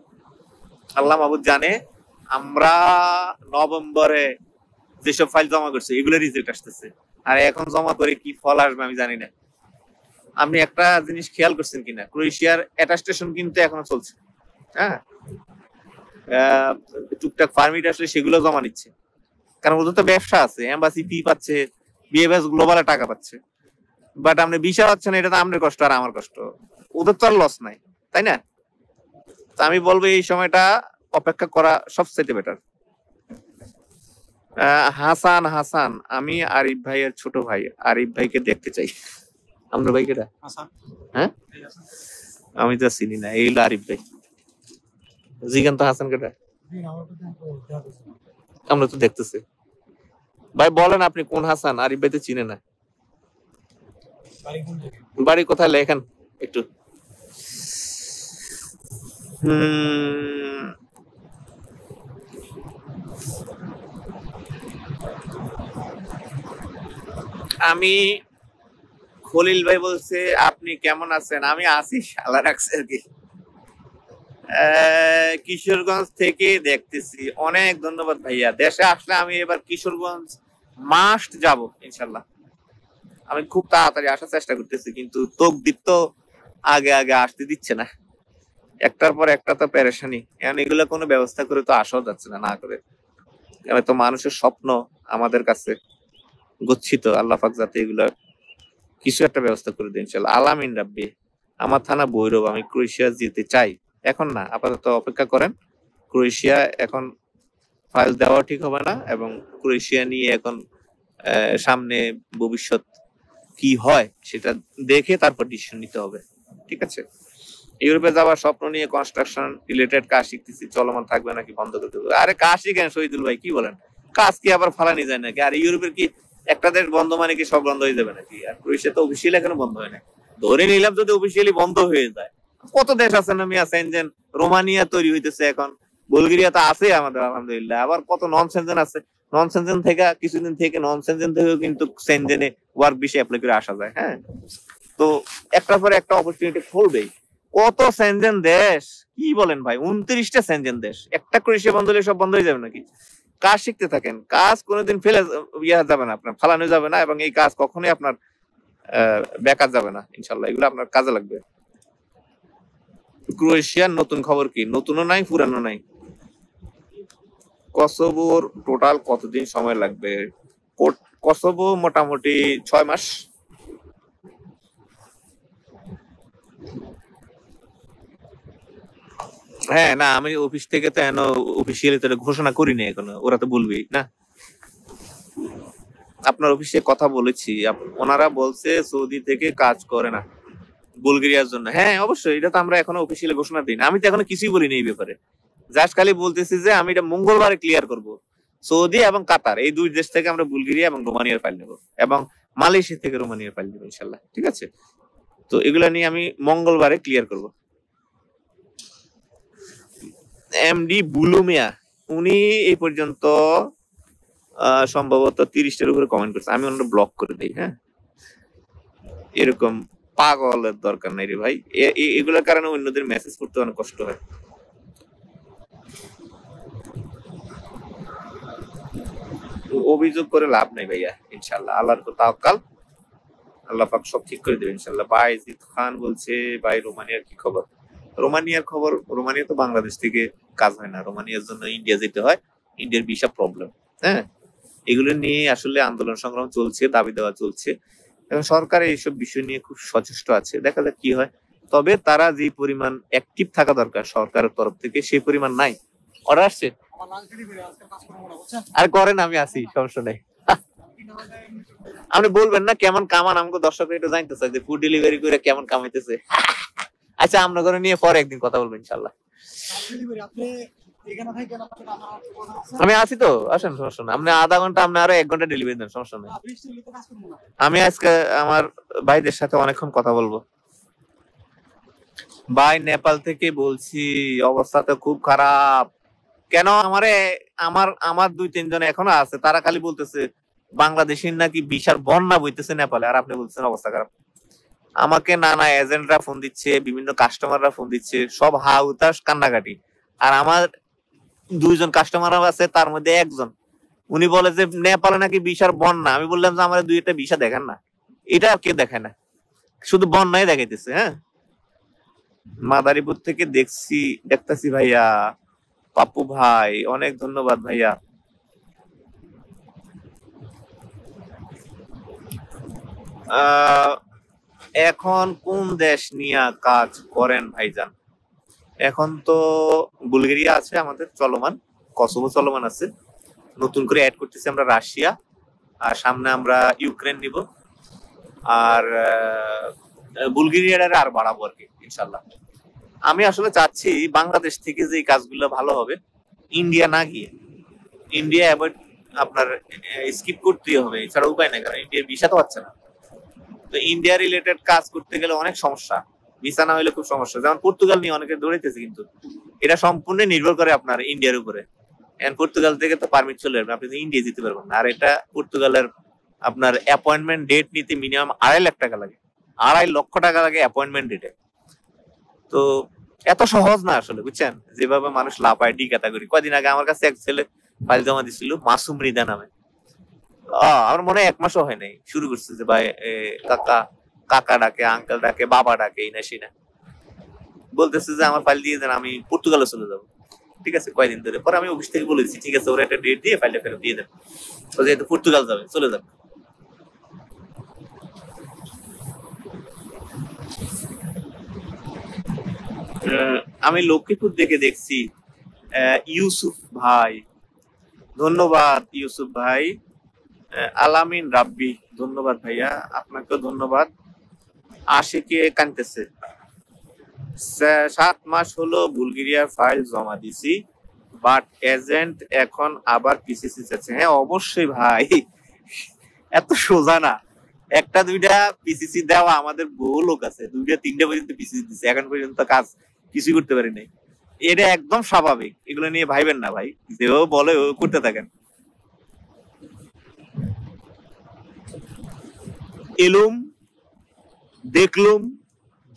আল্লাহ মাহবুব জানে। আমরা নভেম্বরে যেসব ফাইল জমা করছি এগুলো রিজেক্ট আসতেছে, আর এখন জমা করে কি ফল আসবে আমি জানি না। আপনি একটা জিনিস খেয়াল করছেন কিনা, ক্রোয়েশিয়ার অ্যাটাস্টেশন কিন্তু এখনো চলছে। হ্যাঁ, টুকটাক পারমিট আসলে সেগুলো জমা নিচ্ছে, কারণ ওদের তো ব্যবসা আছে, এম্বাসি ফি পাচ্ছে, বিএফএস গ্লোবালে টাকা পাচ্ছে। বাট আপনি ভিসা পাচ্ছেন, এটা তো আপনার কষ্ট আর আমার কষ্ট, ওদের তো আর লস নাই, তাই না? তো আমি বলবো এই সময়টা অপেক্ষা করা সবচেয়ে বেটার। হাসান, আমি আরিফ ভাইয়ের ছোট ভাই, আরিফ ভাইকে দেখতে চাই। আমরা ভাই কেটা? হ্যাঁ, আমি তো চিনি না। এই আরিফ ভাই, জিগান্ত হাসান কেটা? আমরা তো দেখতেছি ভাই। বলেন আপনি কোন হাসান? আরিফ ভাই তো চিনে না। বাড়ি কোথায় লেখেন একটু। আমি খলিল ভাই বলছে আপনি কেমন আছেন? আমি আছি, শালা রাখছে আর কি। কিশোরগঞ্জ থেকে দেখতেছি, অনেক ধন্যবাদ ভাইয়া। দেশে আসলে আমি এবার কিশোরগঞ্জ মাস্ট যাব ইনশাল্লাহ। আমি খুব তাড়াতাড়ি আসার চেষ্টা করতেছি, কিন্তু তকদির তো আগে আগে আসতে দিচ্ছে না, একটার পর একটা তো পেরেশানি। এখন এগুলো কোনো ব্যবস্থা করে তো আসাও যাচ্ছে না, না করে। তো মানুষের স্বপ্ন আমাদের কাছে গচ্ছিত, আল্লাহ পাক যাতে এগুলো কিছু একটা ব্যবস্থা করে দিন ইনশাল্লাহ। আলামিন রাব্বি, আমার থানা ভৈরব, আমি ক্রোয়েশিয়া যেতে চাই। এখন না, আপাতত অপেক্ষা করেন। ক্রোয়েশিয়া এখন ফাইল দেওয়া ঠিক হবে না, এবং ক্রোয়েশিয়া নিয়ে এখন সামনে ভবিষ্যৎ কি হয় সেটা দেখে তারপর ডিসিশন নিতে হবে, ঠিক আছে? ইউরোপে যাওয়ার স্বপ্ন নিয়ে কনস্ট্রাকশন রিলেটেড কাজ শিখতেছি, চলমান থাকবে নাকি বন্ধ করে দেবো? আরে কাজ শিখেন শহীদুল ভাই, কি বলেন? কাজ কি আবার ফালানি যায় নাকি? আর ইউরোপের কি একটা দেশ বন্ধ মানে কি সব বন্ধ হয়ে যাবে নাকি? আর ক্রোয়েশিয়া তো অফিসিয়ালি এখনো বন্ধ হয় না। ধরে নিলাম যদি অফিসিয়ালি বন্ধ হয়ে যায়, কত দেশ আছে না মিয়া সেনজেন, রোমানিয়া তৈরি হইতেছে এখন, বুলগেরিয়া তো আছে আমাদের আলহামদুলিল্লাহ, আবার কত নন সেনজেন আছে। নন সেনজেন থেকে কিছুদিন থেকে নন সেনজেন থেকেও কিন্তু সেনজেনে ওয়ার্ক ভিসা অ্যাপ্লাই করে আসা যায়। হ্যাঁ, তো একটার পর একটা অপরচুনিটি খুলবেই। কত সেনজেন দেশ, কি বলেন ভাই? 29টা সেনজেন দেশ, একটা ক্রোয়েশিয়া বন্ধ হলে সব বন্ধ হয়ে যাবে নাকি? কাজ শিখতে থাকেন, কাজ কোনোদিন ফেলে যাবে না, আপনার ফালানো যাবে না, এবং এই কাজ কখনোই আপনার বেকার যাবে না ইনশাল্লাহ, এগুলো আপনার কাজে লাগবে। ক্রোয়েশিয়ার নতুন খবর কি? নতুনও নাই, পুরানো নাই। কসোভোর টোটাল কতদিন সময় লাগবে? কসোভো মোটামুটি 6 মাস। হ্যাঁ, না আমি অফিস থেকে তো অফিসিয়ালি তো ঘোষণা করিনি এখনো, ওরা তো বলবেই না। আপনার অফিসে কথা বলেছি, ওনারা বলছে সৌদি থেকে কাজ করে না বুলগেরিয়ার জন্য। হ্যাঁ অবশ্যই, এটা তো আমরা এখনো অফিসিয়ালি ঘোষণা দিই না। আমি তো এখনো কিছুই বলিনি এই ব্যাপারে, জাস্ট খালি বলতেছি যে আমি এটা মঙ্গলবারে ক্লিয়ার করব। সৌদি এবং কাতার, এই দুই দেশ থেকে আমরা বুলগেরিয়া এবং রোমানিয়ার ফাইল নেব, এবং মালয়েশিয়া থেকে রোমানিয়ার ফাইল নেব ইনশাল্লাহ। ঠিক আছে, তো এগুলা নিয়ে আমি মঙ্গলবারে ক্লিয়ার করব। এমডি বুলুমিয়া, উনি এই পর্যন্ত সম্ভবত 30টার উপরে কমেন্ট করছে, আমি ওনারা ব্লক করে দিই। হ্যাঁ, এরকম পাগলের দরকার নাই রে ভাই, এগুলোর কারণে অন্যদের মেসেজ করতে অনেক কষ্ট হয়। অভিযোগ করে লাভ নাই ভাইয়া, ইনশাল্লাহ আল্লাহর তাওয়াক্কাল, আল্লাহ পাক সব ঠিক করে দেবে ইনশাল্লাহ। বাইজিদ খান বলছে, ভাই রোমানিয়ার কি খবর? রোমানিয়ার খবর, রোমানিয়া তো বাংলাদেশ থেকে কাজ হয় না, রোমানিয়ার জন্য ইন্ডিয়া যেতে হয়, ইন্ডিয়ার ভিসা প্রবলেম। হ্যাঁ, এগুলো নিয়ে আসলে আন্দোলন সংগ্রাম চলছে, দাবি দেওয়া চলছে, এবং সরকার এইসব বিষয় নিয়ে খুব সচেষ্ট আছে, দেখা যাক কি হয়। তবে তারা যে পরিমাণ অ্যাক্টিভ থাকা দরকার সরকারের তরফ থেকে সেই পরিমাণ নাই। অর্ডার আসছে আর করেন, আমি আছি, সমস্যা নেই। আপনি বলবেন না কেমন কামান, আমাকে দর্শকরা এটা জানতে চাই যে ফুড ডেলিভারি করে কেমন কামাইতেছে। আচ্ছা, আমরা করে নিয়ে পরে একদিন কথা বলবো ইনশাল্লাহ। আমি আছি তো, আসেন, সমস্যা না। আপনি আধা ঘন্টা, আপনি আরো 1 ঘন্টা ডেলিভারি দেন, সমস্যা নেই। আমি আজকে আমার ভাইদের সাথে অনেকক্ষণ কথা বলবো। ভাই নেপাল থেকে বলছি, অবস্থা তো খুব খারাপ। কেন? আমার 2-3 জন এখনো আছে, তারা খালি বলতেছে বাংলাদেশের নাকি বিশাল বন্যা বইতেছে নেপালে, আর আপনি বলছেন অবস্থা খারাপ। আমাকে নানা এজেন্টরা ফোন দিচ্ছে, বিভিন্ন কাস্টমাররা ফোন দিচ্ছে, সব হা হুতাশ কান্নাকাটি। আর আমার 2 জন কাস্টমার আছে, তার মধ্যে একজন উনি বলে যে নেপালে নাকি বিশাল বন্যা। আমি বললাম যে আমার 2-1টা ভিসা দেখান না, এটা কে দেখায় না, শুধু বন্যাই দেখাইতেছে। হ্যাঁ, মাদারীপুর থেকে দেখতেছি ভাইয়া। পাপ্পু ভাই, অনেক ধন্যবাদ ভাইয়া। এখন কোন দেশ নিয়ে কাজ করেন ভাইজান? এখন তো বুলগেরিয়া আছে আমাদের চলমান, কসোভো চলমান আছে, নতুন করে অ্যাড করতেছি আমরা রাশিয়া, আর সামনে আমরা ইউক্রেন নিব, আর বুলগেরিয়ার আর বাড়াবো আর কি ইনশাল্লাহ। আমি আসলে চাচ্ছি বাংলাদেশ থেকে যে কাজগুলো ভালো হবে, ইন্ডিয়া না গিয়ে, ইন্ডিয়া অ্যাভয়েড আপনার স্কিপ করতেই হবে, এছাড়া উপায় নাই, কারণ ইন্ডিয়ার ভিসা তো পাচ্ছে না। তো ইন্ডিয়া রিলেটেড কাজ করতে গেলে অনেক সমস্যা, ভিসা না হলে খুব সমস্যা। যেমন পর্তুগাল নিয়ে অনেকে দৌড়াইতেছে, কিন্তু এটা সম্পূর্ণ নির্ভর করে আপনার ইন্ডিয়ার উপরে। পর্তুগাল থেকে তো পারমিট চলে যাবে, আপনি ইন্ডিয়া যেতে পারবেন না। আর এটা পর্তুগালের আপনার অ্যাপয়েন্টমেন্ট ডেট নিতে মিনিমাম 2.5 লাখ টাকা লাগে, 2.5 লক্ষ টাকা লাগে অ্যাপয়েন্টমেন্ট ডেটে। তো এত সহজ না আসলে, বুঝছেন, যেভাবে মানুষ লাফায় ডি ক্যাটাগরি। কয়দিন আগে আমার কাছে এক ছেলে ফাইল জমা দিছিল, মাসুম রিদা নামে। আমার মনে হয় 1 মাসও হয় নাই, শুরু করছে যে ভাই কাকা ডাকে, আঙ্কেল ডাকে, বাবা ডাকে, এই না সেই না, বলতেছে যে আমার ফাইল দিয়ে দেন, আমি পর্তুগালে চলে যাবো। ঠিক আছে, কয়দিন ধরে। পরে আমি অফিস থেকে বলেছি ঠিক আছে, ওরা একটা ডেট দিয়ে ফাইলটা ফেরত দিয়ে দেন, তো যেহেতু পর্তুগাল যাবে চলে যাবে। আমি লক্ষ্মীপুর থেকে দেখছি। ইউসুফ ভাই, ধন্যবাদ ইউসুফ ভাই। আলামিন রাব্বি, ধন্যবাদ ভাইয়া, আপনাকেও ধন্যবাদ। আশিকে কানতেছে, 7 মাস হলো বুলগেরিয়ার ফাইল জমা দিছি, বাট এজেন্ট এখন আবার পিসিসি চাচ্ছে। হ্যাঁ অবশ্যই ভাই, এত সোজা না, 1-2টা পিসিসি দেওয়া, আমাদের বহু লোক আছে 2-3টা পর্যন্ত পিসিসি দিচ্ছে, এখন পর্যন্ত কাজ কিছুই করতে পারি নাই। এটা একদম স্বাভাবিক, এগুলো নিয়ে ভাইবেন না ভাই, যেও বলে ও করতে থাকেন। এলুম, দেখলুম,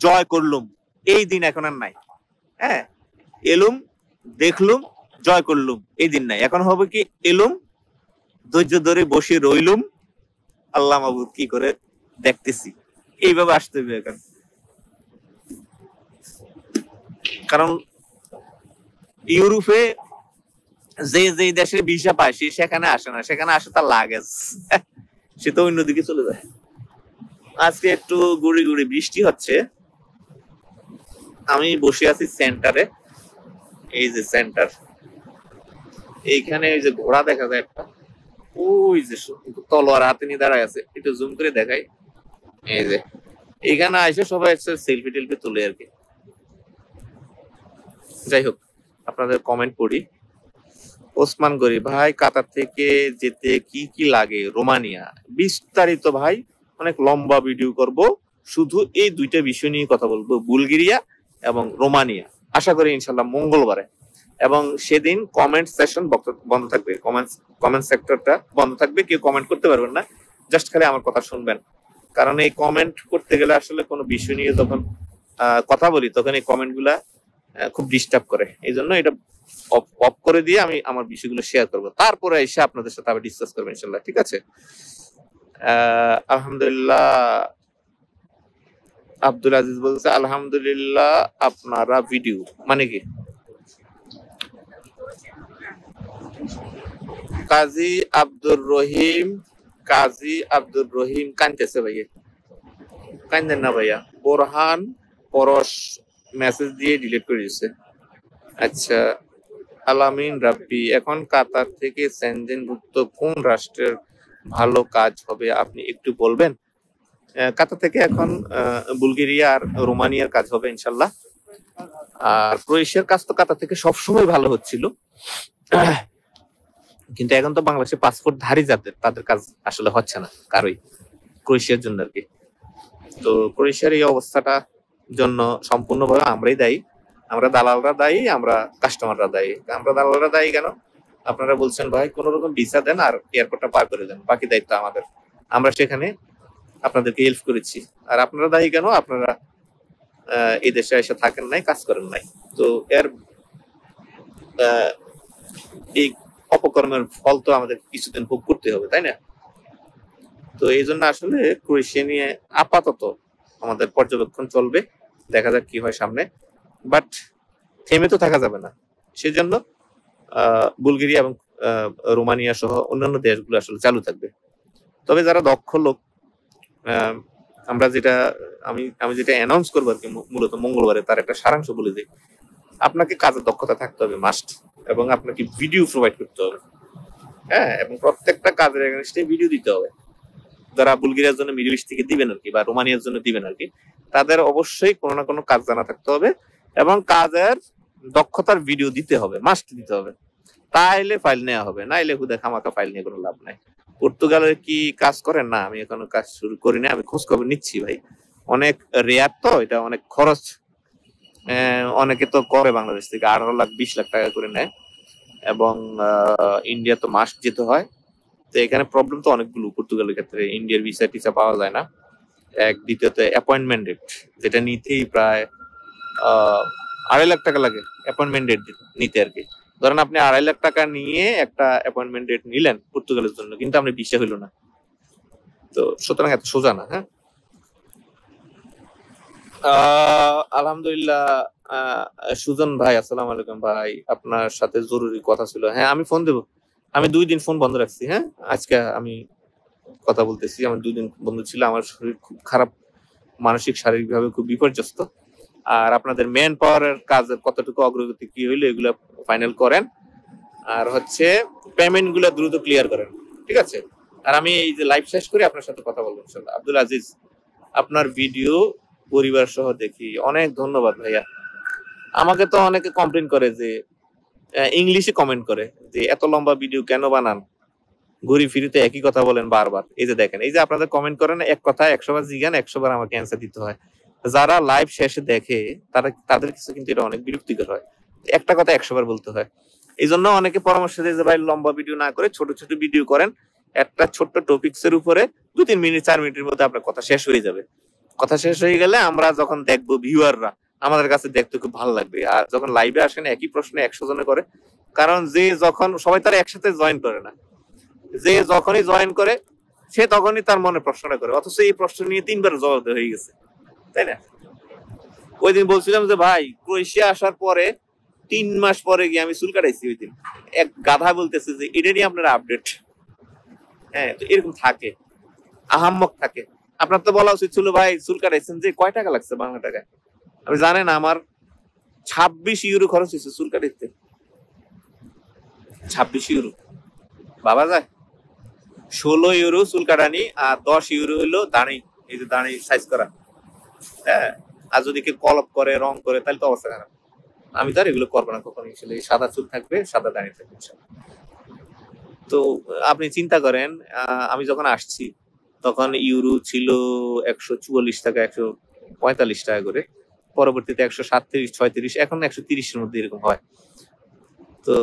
জয় করলুম, এই দিন এখন আর নাই। হ্যাঁ, এলুম, দেখলুম, জয় করলুম, এই দিন নাই। এখন হবে কি, এলুম, ধৈর্য ধরে বসে রইলুম, আল্লাহ মাবুদ কি করে দেখতেছি, এইভাবে আসতে হবে এখন। কারণ ইউরোপে যে দেশের ভিসা পায় সে সেখানে আসে না, সেখানে আসে তার লাগেজ, সে তো অন্যদিকে চলে যায়। আজকে একটু গুড়ি গুড়ি বৃষ্টি হচ্ছে, আমি বসে আছি সেন্টারে, এই যে সেন্টার, এইখানে এই যে ঘোড়া দেখা যায় একটা, ওই যে তলোয়ার হাতে নিয়ে দাঁড়ায় আছে, একটু জুম করে দেখাই, এই যে এইখানে এসে সবাই সেলফি টেলফি তুলে আর কি। যাই হোক, আপনাদের কমেন্ট পড়ি। ওসমান গরি ভাই, কাতার থেকে যেতে কি কি লাগে? রোমানিয়া বিস্তারিত ভাই, অনেক লম্বা ভিডিও করব, শুধু এই দুইটা বিষয় নিয়ে কথা বলবো, বুলগেরিয়া এবং রোমানিয়া। আশা করি ইনশাল্লাহ মঙ্গলবারে। এবং সেদিন কমেন্ট সেশন বন্ধ থাকবে, কমেন্ট সেক্টরটা বন্ধ থাকবে, কেউ কমেন্ট করতে পারবেন না, জাস্ট খালি আমার কথা শুনবেন। কারণ এই কমেন্ট করতে গেলে আসলে কোনো বিষয় নিয়ে যখন কথা বলি তখন এই কমেন্ট গুলা খুব ডিস্টার্ব করে, এই জন্য এটা অফ করে দিয়ে আমি আমার বিষয়গুলো শেয়ার করবো, তারপরে এসে আপনাদের সাথে আবার ডিসকাস করবো ইনশাল্লাহ, ঠিক আছে? আলহামদুলিল্লাহ। আব্দুল আজিজ বলছে আলহামদুলিল্লাহ আপনারা ভিডিও মানে কি? কাজী আব্দুর রহিম কানতেছে ভাইয়া, কান্দেন না ভাইয়া। বোরহান পরশ মেসেজ দিয়ে ডিলিট করে দিচ্ছে। আচ্ছা, আলামিন রাব্বি, এখন কাতার থেকে সেনজেনভুক্ত কোন রাষ্ট্রের ভালো কাজ হবে আপনি একটু বলবেন? কাতার থেকে এখন বুলগেরিয়া আর রোমানিয়ার কাজ হবে ইনশাল্লাহ। আর ক্রোয়েশিয়ার কাজ তো কাতার থেকে সবসময় ভালো হচ্ছিল, কিন্তু এখন তো বাংলাদেশে পাসপোর্ট ধারী যাদের তাদের কাজ আসলে হচ্ছে না কারোই, ক্রোয়েশিয়ার জন্য আর কি। তো ক্রোয়েশিয়ার এই অবস্থাটা জন্য সম্পূর্ণভাবে আমরাই দায়ী, আমরা দালালরা দায়ী, আমরা কাস্টমাররা দায়ী। আমরা দালালরা দায়ী কেন? আপনারা বলছেন ভাই কোন রকম ভিসা দেন আর এয়ারপোর্টটা পার করে দেন, বাকি দায়িত্ব আমাদের, আমরা সেখানে আপনাদেরকে হেল্প করেছি। আর আপনারা দায়ী কেন? আপনারা এই দেশে এসে থাকেন নাই, কাজ করেন নাই। তো এর এই অপকর্মের ফল তো আমাদের কিছুদিন ভোগ করতে হবে, তাই না? তো এই জন্য আসলে ক্রোয়েশিয়া নিয়ে আপাতত আমাদের পর্যবেক্ষণ চলবে, দেখা যাক কি হয় সামনে, বাট থেমে তো থাকা যাবে না। সেজন্য বুলগেরিয়া এবং রোমানিয়া সহ অন্যান্য দেশগুলো আসলে চালু থাকবে। তবে যারা দক্ষ লোক, আমরা যেটা আমি যেটা অ্যানাউন্স করবো আর কি মূলত মঙ্গলবারে, তার একটা সারাংশ বলে দিই। আপনাকে কাজের দক্ষতা থাকতে হবে মাস্ট, এবং আপনাকে ভিডিও প্রোভাইড করতে হবে, হ্যাঁ, এবং প্রত্যেকটা কাজের এগেইনস্টে ভিডিও দিতে হবে। যারা বুলগেরিয়ার জন্য মিডল ইস্ট থেকে দিবেন আর কি, বা রোমানিয়ার জন্য দিবেন আর কি, তাদের অবশ্যই কোনো না কোনো কাজ জানা থাকতে হবে এবং কাজের দক্ষতার ভিডিও দিতে হবে, মাস্ট দিতে হবে। তাইলে ফাইল নেওয়া হবে, না এলে হুদা খামাকা ফাইল নিয়ে কোনো লাভ নাই। পর্তুগালের কি কাজ করেন? না, আমি এখনো কাজ শুরু করিনি, আমি খোঁজ খবর নিচ্ছি ভাই। অনেক রেয়ার তো, এটা অনেক খরচ। অনেকে তো করে বাংলাদেশ থেকে 18 লাখ 20 লাখ টাকা করে নেয়, এবং ইন্ডিয়া তো মাস্ট যেতে হয়। তো এখানে প্রবলেম তো অনেকগুলো পর্তুগালের ক্ষেত্রে, ইন্ডিয়ার ভিসা টিসা পাওয়া যায় না, এক। দ্বিতীয়ত অ্যাপয়েন্টমেন্ট ডেট, যেটা নিতেই প্রায় 2.5 লাখ টাকা লাগে অ্যাপয়েন্টমেন্ট ডেট নিতে আর কি। ধরেন আপনি 2.5 লাখ টাকা নিয়ে একটা অ্যাপয়েন্টমেন্ট ডেট নিলেন পর্তুগালের জন্য, কিন্তু আপনি ভিসা হইল না। তো সুতরাং এত সোজা না। হ্যাঁ, আলহামদুলিল্লাহ। সুজন ভাই, আসসালামু আলাইকুম ভাই, আপনার সাথে জরুরি কথা ছিল। হ্যাঁ, আমি ফোন দেবো। আমি 2 দিন ফোন বন্ধ রাখছি। হ্যাঁ, আজকে আমি কথা বলতেছি, আমার 2 দিন বন্ধ ছিল, আমার শরীর খুব খারাপ, মানসিক শারীরিক ভাবে খুব বিপর্যস্ত। আর আপনাদের ম্যান পাওয়ারের কাজের কতটুকু অগ্রগতি কি হইলো এগুলো ফাইনাল করেন, আর হচ্ছে পেমেন্ট গুলো দ্রুত ক্লিয়ার করেন, ঠিক আছে? আর আমি এই যে লাইভ শেষ করে আপনার সাথে কথা বলবো ইনশাআল্লাহ। আব্দুল আজিজ, আপনার ভিডিও পরিবার সহ দেখি, অনেক ধন্যবাদ ভাইয়া। আমাকে তো অনেকে কমপ্লেন করে যে ইংলিশে কমেন্ট করে যে এত লম্বা ভিডিও কেন বানান, ঘুরি ফিরিতে একই কথা বলেন বারবার। এই যে দেখেন, এই যে আপনাদের কমেন্ট করেন, এক কথা 100 বার জিজ্ঞান, 100 বার আমাকে অ্যান্সার দিতে হয়। যারা লাইভ শেষে দেখে তাদের কিছু কিন্তু এটা অনেক বিরক্তিকর হয়, একটা কথা 100 বার বলতে হয়। এই জন্য অনেকে পরামর্শ দেয় যে ভাই লম্বা ভিডিও না করে ছোট ছোট ভিডিও করেন, একটা ছোট্ট টপিকস এর উপরে 2-3 মিনিট 4 মিনিটের মধ্যে আপনার কথা শেষ হয়ে যাবে। কথা শেষ হয়ে গেলে আমরা যখন দেখবো, ভিউয়াররা আমাদের কাছে দেখতে খুব ভালো লাগবে। আর যখন লাইভে আসেন একই প্রশ্ন 100 জনে করে, কারণ যে যখন সবাই তারা একসাথে জয়েন করে না, যে যখনই জয়েন করে সে তখনই তার মনে প্রশ্নটা করে, অথচ এই প্রশ্ন নিয়ে 3 বার জবাব দেওয়া হয়ে গেছে, তাই না? ওই দিন বলছিলাম যে ভাই ক্রোয়েশিয়া আসার পরে 3 মাস পরে গিয়ে আমি চুল কাটাইছি। ওই দিন এক গাধা বলতেছে যে এটা নিয়ে আপনারা আপডেট। হ্যাঁ, তো এরকম থাকে, আহাম্মক থাকে। আপনার তো বলা উচিত ছিল ভাই চুল কাটাইছেন যে কয় টাকা লাগছে বাংলা টাকায়? আপনি জানেন আমার 26 ইউরো খরচ হয়েছে চুল কাটাইতে। 26 ইউরো বাবা যায়। 16 ইউরো চুল কাটানি, আর 10 ইউরো হইলো দাড়ি, এই যে দাড়ি সাইজ করা। হ্যাঁ, আর যদি কেউ কলপ করে, রং করে, তাহলে তো অবস্থা খারাপ। আমি তো আর এগুলো করবো না কখনো। সাদা চুল থাকবে, সাদা দাঁড়িয়ে থাকবে। তো আপনি চিন্তা করেন, আমি যখন আসছি তখন ইউরো ছিল 144 টাকা, 145 টাকা করে, পরবর্তীতে 137, 36, এখন 130-এর মধ্যে এরকম হয়। তো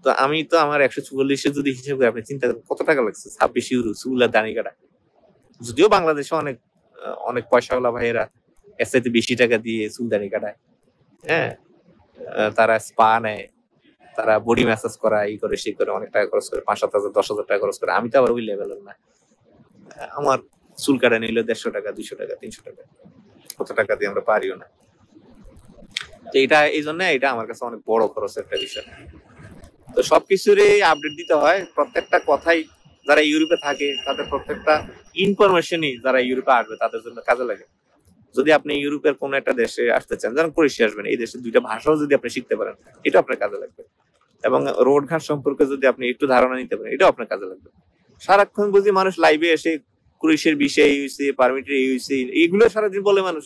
তো আমি তো আমার 144-এ যদি হিসেব করে আপনি চিন্তা করেন কত টাকা লাগছে, 26 ইউরো চুল আর দাড়ি কাটা। যদিও বাংলাদেশে অনেক অনেক পয়সাওয়ালা ভাইয়েরা এর চাইতে বেশি টাকা দিয়ে চুল দাড়ি কাটায়, হ্যাঁ, তারা স্পা নেয়, তারা বডি ম্যাসাজ করা, এই করে সেই করে অনেক টাকা খরচ করে, 5-7 হাজার 10,000 টাকা খরচ করে। আমি তো আবার ওই লেভেলের না। আমার চুল কাটা নিলে 150 টাকা, 200 টাকা, 300 টাকা, কত টাকা দিয়ে আমরা পারিও না। তো এটা এই জন্য এটা আমার কাছে অনেক বড় খরচের একটা বিষয়। তো সবকিছুরই আপডেট দিতে হয়, প্রত্যেকটা কথাই যারা ইউরোপে থাকে তাদের প্রত্যেকটা ইনফরমেশনই যারা ইউরোপে আসবে তাদের জন্য কাজে লাগে। যদি আপনি ইউরোপের কোন একটা দেশে আসতে চান, যেমন ক্রোয়েশিয়া আসবেন, এই দেশের 2টা ভাষাও যদি আপনি শিখতে পারেন, এটা আপনার কাজে লাগবে। এবং রোড ঘাট সম্পর্কে যদি আপনি একটু ধারণা নিতে পারেন, এটাও আপনার কাজে লাগবে। সারাক্ষণ বুঝি মানুষ লাইভে এসে ক্রোয়েশিয়ার বিষয়ে এই হয়েছে, পারমিটের এই হয়েছে, এইগুলো সারাদিন বলে মানুষ।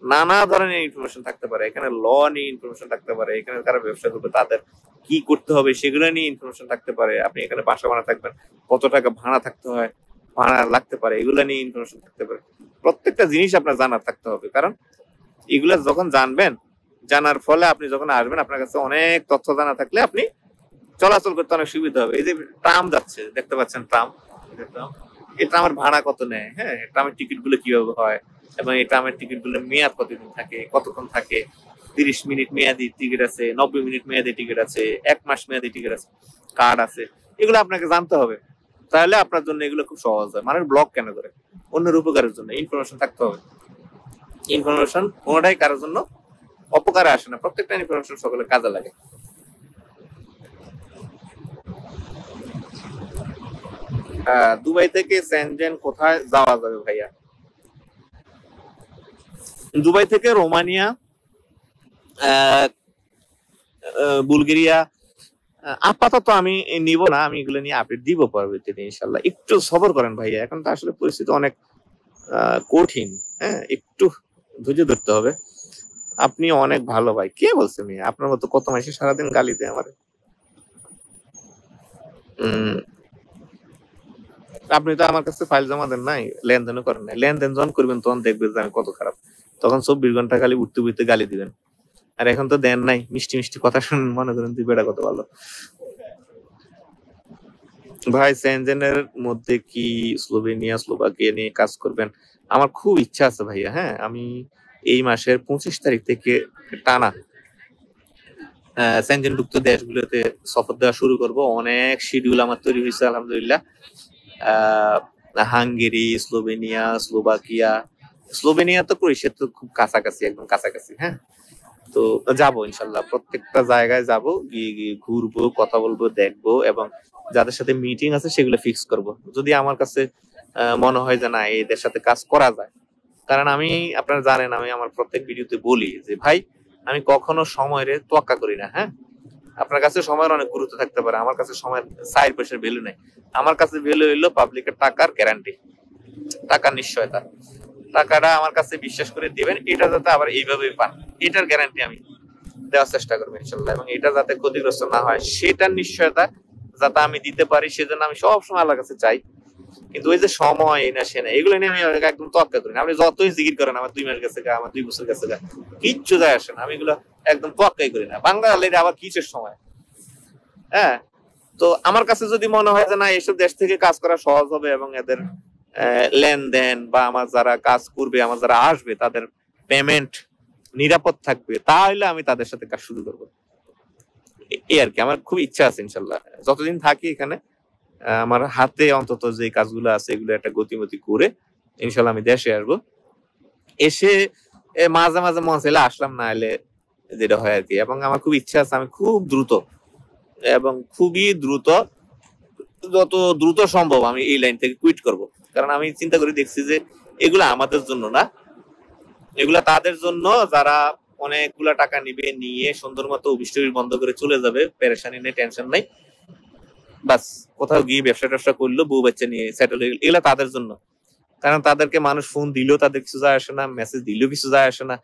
নানা ধরনের ইনফরমেশন থাকতে পারে এখানে, ল নিয়ে ইনফরমেশন থাকতে পারে, এখানে কারা ব্যবসা করবে তাদের কি করতে হবে সেগুলো নিয়ে ইনফরমেশন থাকতে পারে, আপনি এখানে বাসা ভাড়া থাকবেন কত টাকা ভাড়া থাকতে হয়, ভাড়া লাগতে পারে, এগুলো নিয়ে ইনফরমেশন থাকতে পারে। প্রত্যেকটা জিনিস আপনার জানার থাকতে হবে, কারণ এগুলা যখন জানবেন, জানার ফলে আপনি যখন আসবেন আপনার কাছে অনেক তথ্য জানা থাকলে আপনি চলাচল করতে অনেক সুবিধা হবে। এই যে ট্রাম যাচ্ছে দেখতে পাচ্ছেন, ট্রাম, এই ট্রামের ভাড়া কত নেয়, হ্যাঁ, ট্রামের টিকিট গুলো কিভাবে হয়, এবং এই ট্রামের টিকিট গুলো মেয়াদ কতদিন থাকে, কতক্ষণ থাকে, 30 মিনিট মেয়াদি টিকিট আছে, 90 মিনিট মেয়াদি টিকিট আছে, 1 মাস মেয়াদি টিকিট আছে, কার্ড আছে, এগুলো আপনাকে জানতে হবে। তাহলে আপনার জন্য এগুলো খুব সহজ হয়। মানুষ ব্লগ কেন করে? অন্যের উপকারের জন্য। ইনফরমেশন থাকতে হবে। ইনফরমেশন কোনোটাই কারোর জন্য অপকারে আসে না, প্রত্যেকটা ইনফরমেশন সকলের কাজে লাগে। দুবাই থেকে সেনজেন কোথায় যাওয়া যাবে ভাইয়া? দুবাই থেকে রোমানিয়া, বুলগেরিয়া আপাতত আমি নিব না, আমি এগুলো নিয়ে আপডেট দিব পরবর্তীতে ইনশাল্লাহ। একটু সবর করেন ভাইয়া, এখন তো আসলে পরিস্থিতি অনেক কঠিন, হ্যাঁ, একটু ধৈর্য ধরতে হবে। আপনি অনেক ভালো ভাই। কে বলছে মিয়া? আপনার মতো কত মাসে সারাদিন গালি দেয় আমার। আপনি তো আমার কাছে ফাইল জমা দেন নাই, লেনদেনও করেন নাই। লেনদেন যখন করবেন তখন দেখবেন যে আমি কত খারাপ, তখন 24 ঘন্টা খালি উঠতে উঠতে গালি দিবেন। আর এখন তো দেন নাই, মিষ্টি মিষ্টি কথা শুনুন, মনে করেন তুই বেটা কত ভালো। ভাই সেনজেনের মধ্যে কি স্লোভেনিয়া, স্লোভাকিয়া নিয়ে কাজ করবেন? আমার খুব ইচ্ছা আছে ভাইয়া। হ্যাঁ, আমি এই মাসের 25 তারিখ থেকে টানা সেনজেনভুক্ত দেশগুলোতে সফর দেওয়া শুরু করব। অনেক শিডিউল আমার তৈরি হয়েছে আলহামদুলিল্লাহ। হাঙ্গেরি, স্লোভেনিয়া, স্লোভাকিয়া, স্লোভেনিয়া তো ক্রোয়েশিয়া তো খুব কাছাকাছি, একদম কাছাকাছি। হ্যাঁ, তো যাবো ইনশাল্লাহ, প্রত্যেকটা জায়গায় যাব, গিয়ে গিয়ে ঘুরবো, কথা বলবো, দেখবো, এবং যাদের সাথে মিটিং আছে সেগুলো ফিক্স করব। যদি আমার কাছে মনে হয় যে না এদের সাথে কাজ করা যায়, কারণ আমি, আপনারা জানেন, আমি আমার প্রত্যেক ভিডিওতে বলি যে ভাই আমি কখনো সময়ের তোয়াক্কা করি না। হ্যাঁ, আপনার কাছে সময়ের অনেক গুরুত্ব থাকতে পারে, আমার কাছে সময়ের 4 পয়সার ভ্যালু নেই। আমার কাছে ভ্যালু হইলো পাবলিকের টাকার গ্যারান্টি, টাকার নিশ্চয়তা। টাকাটা আমার কাছে বিশ্বাস করে দিবেন, এটা যাতে আবার এইভাবেই পান, এটার গ্যারান্টি আমি দেওয়ার চেষ্টা করবো ইনশাল্লাহ। এবং এটা যাতে ক্ষতিগ্রস্ত না হয় সেটার নিশ্চয়তা যাতে আমি দিতে পারি, সেজন্য আমি সবসময় আল্লাহর কাছে চাই। কিন্তু ওই যে সময় না সে না, এগুলো নিয়ে আমি একদম তোয়াক্কা করি না। আপনি যতই জিকির করেন আমার 2 মাস গেছে গা, আমার 2 বছর গেছে গা, কিচ্ছু যায় আসে না, আমি এগুলো একদম তোয়াক্কাই করি না। বাংলাদেশে আবার কিসের সময়? হ্যাঁ, তো আমার কাছে যদি মনে হয় যে না এইসব দেশ থেকে কাজ করা সহজ হবে, এবং এদের লেনদেন বা আমার যারা কাজ করবে, আমার যারা আসবে তাদের পেমেন্ট নিরাপদ থাকবে, তাহলে আমি তাদের সাথে কাজ শুরু করবো। এই আর কি, আমার খুব ইচ্ছা আছে ইনশাল্লাহ যতদিন থাকি এখানে আমার হাতে অন্তত যে কাজগুলো আছে এগুলো একটা গতিমতি করে ইনশাল্লাহ আমি দেশে আসবো। এসে মাঝে মাঝে মন চাইলে আসলাম, না এলে যেটা হয় আর কি। এবং আমার খুব ইচ্ছা আছে আমি খুব দ্রুত, এবং খুবই দ্রুত, যত দ্রুত সম্ভব আমি এই লাইন থেকে কুইট করব। কারণ আমি চিন্তা করে দেখছি যে এগুলা আমাদের জন্য না, এগুলা তাদের জন্য যারা অনেকগুলা টাকা নিবে, নিয়ে সুন্দর মতো অফিস বন্ধ করে চলে যাবে, পেরেশানি নেই, টেনশন নাই, বাস কোথাও গিয়ে ব্যবসা ট্যাবসা করলো, বউ বাচ্চা নিয়ে সেটেল হয়ে গেল, এগুলা তাদের জন্য। কারণ তাদেরকে মানুষ ফোন দিলেও তাদের কিছু যায় আসে না, মেসেজ দিলেও কিছু যায় আসে না,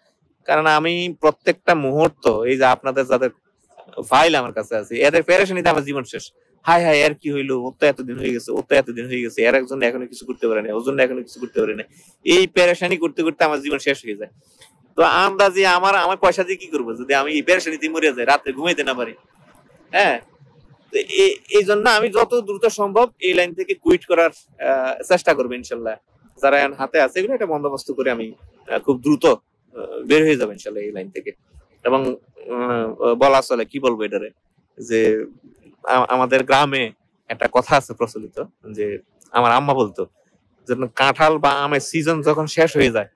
কারণ আমি প্রত্যেকটা মুহূর্ত এই যে আপনাদের যাদের ফাইল আমার কাছে আছে এদের পেরেশানিতে আমার জীবন শেষ। হাই হাই এর কি হইলো, ও তো এতদিন হয়ে গেছে, ও তো এতদিন হয়ে গেছে, এর একজন এখনো কিছু করতে পারে না, ওর জন্য এখনো কিছু করতে পারে না, এই পেরেশানি করতে করতে আমার জীবন শেষ হয়ে যায়। তো আন্দাজে আমার আমার পয়সা দিয়ে কি করবো যদি আমি এই পেরেশানিতে মরে যাই, রাতে ঘুমাইতে না পারি? হ্যাঁ, এই জন্য আমি যত দ্রুত সম্ভব এই লাইন থেকে কুইট করার চেষ্টা করবো ইনশাল্লাহ। যারা হাতে আছে এগুলো একটা বন্দোবস্ত করে আমি খুব দ্রুত বের হয়ে যাবো ইনশাল্লাহ এই লাইন থেকে। এবং বলা চলে কি বলবো এটারে, যে আমাদের গ্রামে একটা কথা আছে প্রচলিত, যে আমার আম্মা বলতো যে কাঁঠাল বা আমের সিজন যখন শেষ হয়ে যায়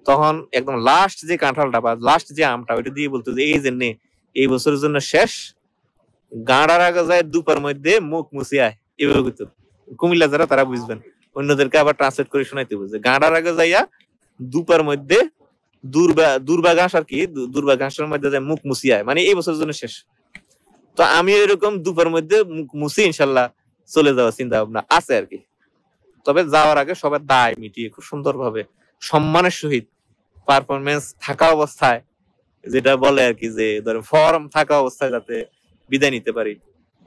তখন একদম লাস্ট যে কাঁঠালটা বা লাস্ট যে আমটা ওইটা দিয়ে বলতো যে এই যে নে এই বছরের জন্য শেষ, গাঁড়ার আগে যায় দুপার মধ্যে মুখ মুছিয়ায়, এভাবে করতো। কুমিল্লা যারা তারা বুঝবেন, অন্যদেরকে আবার ট্রান্সলেট করে শোনাইতে বুঝে, গাঁড়ার আগে যাইয়া দুপার মধ্যে দুর্বা ঘাস আর কি, দুর্বা ঘাসের মধ্যে যায় মুখ মুছিয়ায়, মানে এই বছরের জন্য শেষ। তো আমি এরকম দুপার মধ্যে মুখ মুছি ইনশাল্লাহ চলে যাওয়ার চিন্তা ভাবনা আছে আর কি। তবে যাওয়ার আগে সবার দায় মিটিয়ে খুব সুন্দরভাবে সম্মানের সহিত পারফরমেন্স থাকা অবস্থায়, যেটা বলে আর কি যে ধরেন ফর্ম থাকা অবস্থায় যাতে বিদায় নিতে পারি,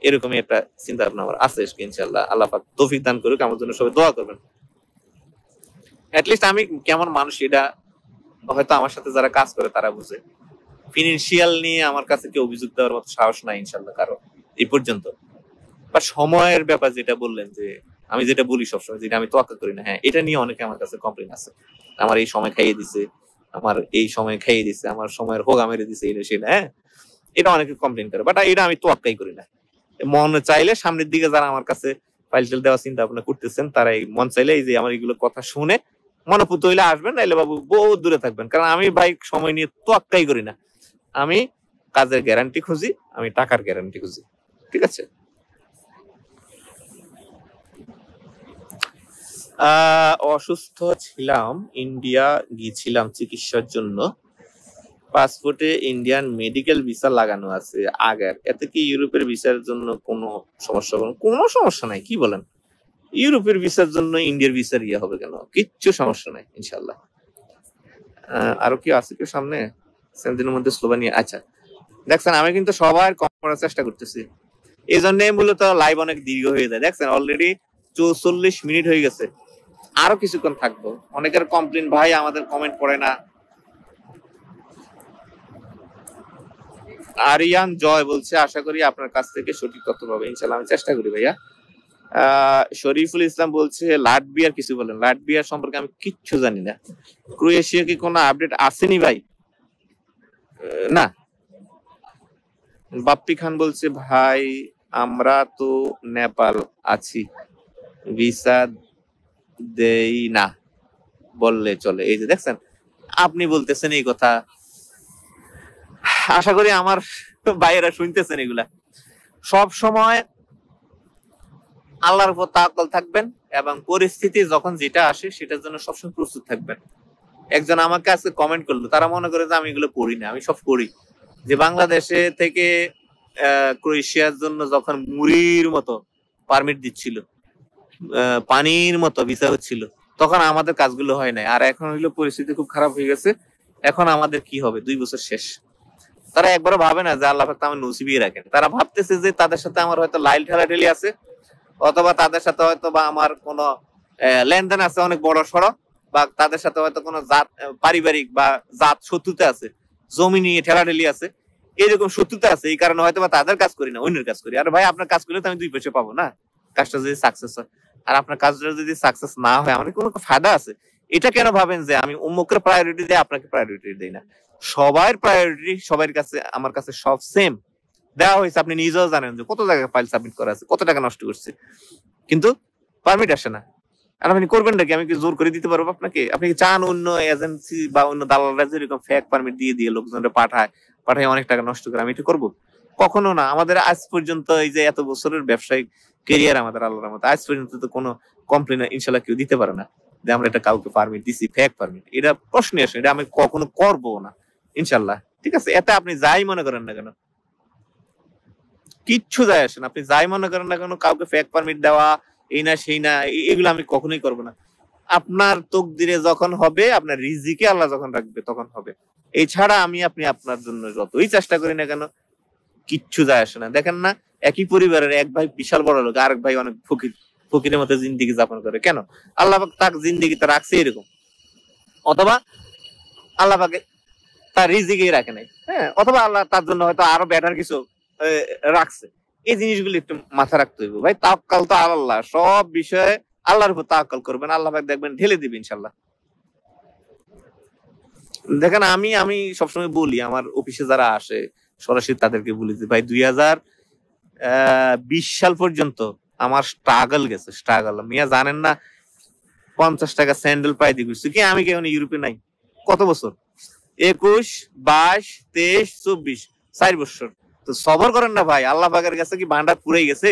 এরকমই একটা চিন্তা ভাবনা আমার আছে ইনশাল্লাহ। আল্লাহ পাক তৌফিক দান করুক, আমার জন্য সবাই দোয়া করবেন। অ্যাটলিস্ট আমি কেমন মানুষ এটা হয়তো আমার সাথে যারা কাজ করে তারা বুঝে। ফিনান্সিয়াল নিয়ে আমার কাছে কেউ অভিযোগ দেওয়ার মতো সাহস নাই ইনশাল্লাহ কারো এই পর্যন্ত। বা সময়ের ব্যাপার যেটা বললেন, যে আমি যেটা বলি সবসময় যেটা আমি তোয়াক্কা করি না, হ্যাঁ এটা নিয়ে অনেকে আমার কাছে কমপ্লেন আছে, আমার এই সময় খাইয়ে দিছে, আমার এই সময় খাইয়ে দিছে, আমার সময়ের হোগা মেরে দিছে, এটা সেটা, হ্যাঁ এটা অনেকে কমপ্লেন করে, বাট এটা আমি তোয়াক্কাই করি না। মন চাইলে সামনের দিকে যারা আমার কাছে ফাইল টেল দেওয়ার চিন্তা ভাবনা করতেছেন তারা এই মন চাইলে এই যে আমার এগুলো কথা শুনে মনোপুত হইলে আসবেন, নাইলে বাবু বহুত দূরে থাকবেন। কারণ আমি ভাই সময় নিয়ে তোয়াক্কাই করি না, আমি কাজের গ্যারান্টি খুঁজি, আমি টাকার গ্যারান্টি খুঁজি। ঠিক আছে। অসুস্থ ছিলাম, ইন্ডিয়া গিয়েছিলাম চিকিৎসার জন্য, পাসপোর্টে ইন্ডিয়ান মেডিকেল ভিসা লাগানো আছে আগের, এতে কি ইউরোপের ভিসার জন্য কোনো সমস্যা? কোনো সমস্যা নাই, কি বলেন? ইউরোপের ভিসার জন্য ইন্ডিয়ার ভিসার ইয়ে হবে কেন? কিচ্ছু সমস্যা নাই ইনশাল্লাহ। আরো কি আছে কি সামনে সেদিনের মধ্যে স্লোভেনিয়া? আচ্ছা দেখছেন আমি কিন্তু সবার কম করার চেষ্টা করতেছি, এই জন্য মূলত লাইভ অনেক দীর্ঘ হয়ে যায়। দেখছেন অলরেডি 44 মিনিট হয়ে গেছে, আরো কিছুক্ষণ থাকবো। অনেকের কমপ্লেন ভাই আমাদের কমেন্ট পড়ে না। আরিয়ান জয় বলছে আশা করি আপনার কাছ থেকে সঠিক তথ্য পাবে ইনশাল্লাহ, আমি চেষ্টা করি ভাইয়া। শরীফুল ইসলাম বলছে লাটভিয়ার কিছু বলেন, লাটভিয়ার সম্পর্কে আমি কিচ্ছু জানি না। ক্রোয়েশিয়া কি কোনো আপডেট আসেনি ভাই? না। বাপ্পি খান বলছে ভাই আমরা তো নেপাল আছি, ভিসা দেই না বললে চলে। এই যে দেখছেন আপনি বলতেছেন এই কথা, আশা করি আমার ভাইয়েরা শুনতেছেন এগুলা। সব সময় আল্লাহর উপর তাওয়াক্কুল থাকবেন এবং পরিস্থিতি যখন যেটা আসে সেটার জন্য সবসময় প্রস্তুত থাকবেন। একজন আমাকে আজকে কমেন্ট করলো, তারা মনে করে যে আমি এগুলো করি না, আমি সব করি। যে বাংলাদেশে থেকে ক্রোয়েশিয়ার জন্য যখন মুড়ির মতো পারমিট দিচ্ছিল, পানির মতো ভিসা হচ্ছিল, তখন আমাদের কাজগুলো হয় নাই। আর এখন হইলো পরিস্থিতি খুব খারাপ হয়ে গেছে, এখন আমাদের কি হবে? 2 বছর শেষ। তারা একবারও ভাবে না যে আল্লাহ পাক আমার নসিবেই রাখেন। তারা ভাবতেছে যে তাদের সাথে আমার হয়তো লাইল ঠেলাঠেলি আছে, অথবা তাদের সাথে হয়তো বা আমার কোনো লেনদেন আছে অনেক বড় সড়ো, বা তাদের সাথে হয়তো কোনো জাত পারিবারিক বা জাত শত্রুতা আছে, জমি নিয়ে ঠেলাঠেলি আছে, এরকম শত্রুতা আছে, এই কারণে হয়তো বা তাদের কাজ করি না, অন্যের কাজ করি। আর ভাই আপনার কাজ করলে তো আমি 2 পয়সা পাবো না, কাজটা যদি সাকসেস হয়। আর আপনার কাজটা যদি সাকসেস না হয় আমার কোনো ফায়দা আছে? এটা কেন ভাবেন যে আমি অমুকের প্রায়োরিটি দেই আপনাকে প্রায়োরিটি দেই না? সবার প্রায়োরিটি সবার কাছে আমার কাছে সব সেম দেওয়া হয়েছে। আপনি নিজেও জানেন যে কত জায়গায় ফাইল সাবমিট করা আছে, কত টাকা নষ্ট করছে, কিন্তু পারমিট আসে না। আর আপনি করবেন নাকি? আমি কি জোর করে দিতে পারবো আপনাকে? আপনি কি চান অন্য এজেন্সি বা অন্য দালালরা যেরকম ফেক পারমিট দিয়ে দিয়ে লোকজনরা পাঠায় অনেক টাকা নষ্ট করে, আমি এটা করবো? কখনো না। আমাদের আজ পর্যন্ত এই যে এত বছরের ব্যবসায়িক কেরিয়ার আমাদের আল্লাহর রহমতে আজ পর্যন্ত তো কোনো কমপ্লেন ইনশাল্লাহ কেউ দিতে পারে না যে আমরা এটা কাউকে পারমিট দিছি ফেক পারমিট। এটা প্রশ্নই আসে, এটা আমি কখনো করবো না ইনশাল্লাহ। ঠিক আছে, এতে আপনি যাই মনে করেন না কেন, কিচ্ছু যায় আসে না। আপনি যাই মনে করেন না কেন, কাউকে ফেক পারমিট দেওয়া এই না সেই না, এগুলো আমি কখনোই করবো না। আপনার তকদিরে যখন হবে, আপনার রিজিকে আল্লাহ যখন রাখবে তখন হবে। এছাড়া আমি আপনি আপনার জন্য যতই চেষ্টা করি না কেন কিচ্ছু যায় আসে না। দেখেন না, একই পরিবারের এক ভাই বিশাল বড় লোক, আরেক ভাই অনেক ফকিরের মতো জিন্দিগি যাপন করে। কেন? আল্লাহ পাক তার জিন্দিগিতে রাখছে এরকম, অথবা আল্লাহ পাকে তার রিজিকেই রাখে নাই, হ্যাঁ, অথবা আল্লাহ তার জন্য হয়তো আরো বেটার কিছু রাখছে। এই জিনিসগুলো একটু মাথা রাখতে হইব ভাই। তাওয়াক্কাল তো আল্লাহ, সব বিষয়ে আল্লাহর উপর তাওয়াক্কাল করবেন, আল্লাহ পাক দেখবেন ঢেলে দিবে ইনশাল্লাহ। দেখেন আমি সবসময় বলি, আমার অফিসে যারা আসে সরাসরি তাদেরকে বলি যে ভাই 2020 সাল পর্যন্ত আমার স্ট্রাগল গেছে, স্ট্রাগল। মিয়া জানেন না, 50 টাকা স্যান্ডেল পাই দিয়ে ঘুরছি কি আমি, কেমন ইউরোপে নাই। কত বছর? 21, 22, 23, 24, 4 বছর। তো সবর করেন না ভাই, আল্লাহ পাকের কাছে কি ভান্ডার পুরাই গেছে?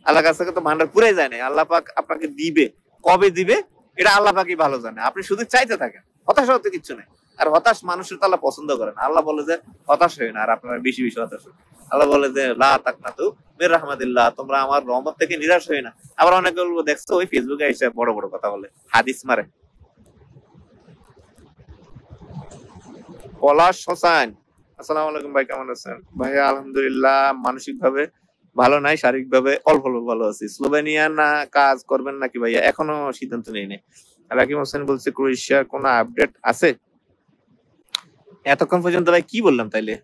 আল্লাহ কাছে তো ভান্ডার পুরাই যায় না। আল্লাহ পাক আপনাকে দিবে, কবে দিবে এটা আল্লাহ পাকই ভালো জানে। আপনি শুধু চাইতে থাকেন, হতাশ হতে কিচ্ছু নাই। আর হতাশ মানুষের তো আল্লাহ পছন্দ করেন। আল্লাহ বলে যে হতাশ হয়ে না, আর আপনারা বেশি বেশি হতাশ হন। আল্লাহ বলে যে লা তাকনাতু মির রাহমাতিল্লাহ, তোমরা আমার রহমত থেকে নিরাশ হয়ে না। আবার অনেকে বলবো, দেখছো ওই ফেসবুকে এসে বড় বড় কথা বলে, হাদিস মারে। পলাশ হোসেন, আসসালামু আলাইকুম ভাই, কেমন আছেন? ভাই আলহামদুলিল্লাহ, মানসিক ভাবে ভালো নাই, শারীরিক ভাবে অল্প অল্প ভালো আছি। স্লোভেনিয়া না কাজ করবেন নাকি ভাইয়া? এখনো সিদ্ধান্ত নেই নাই। রাকিব হোসেন বলছে ক্রোয়েশিয়ার কোনো আপডেট আছে? এতক্ষণ পর্যন্ত ভাই কি বললাম তাইলে?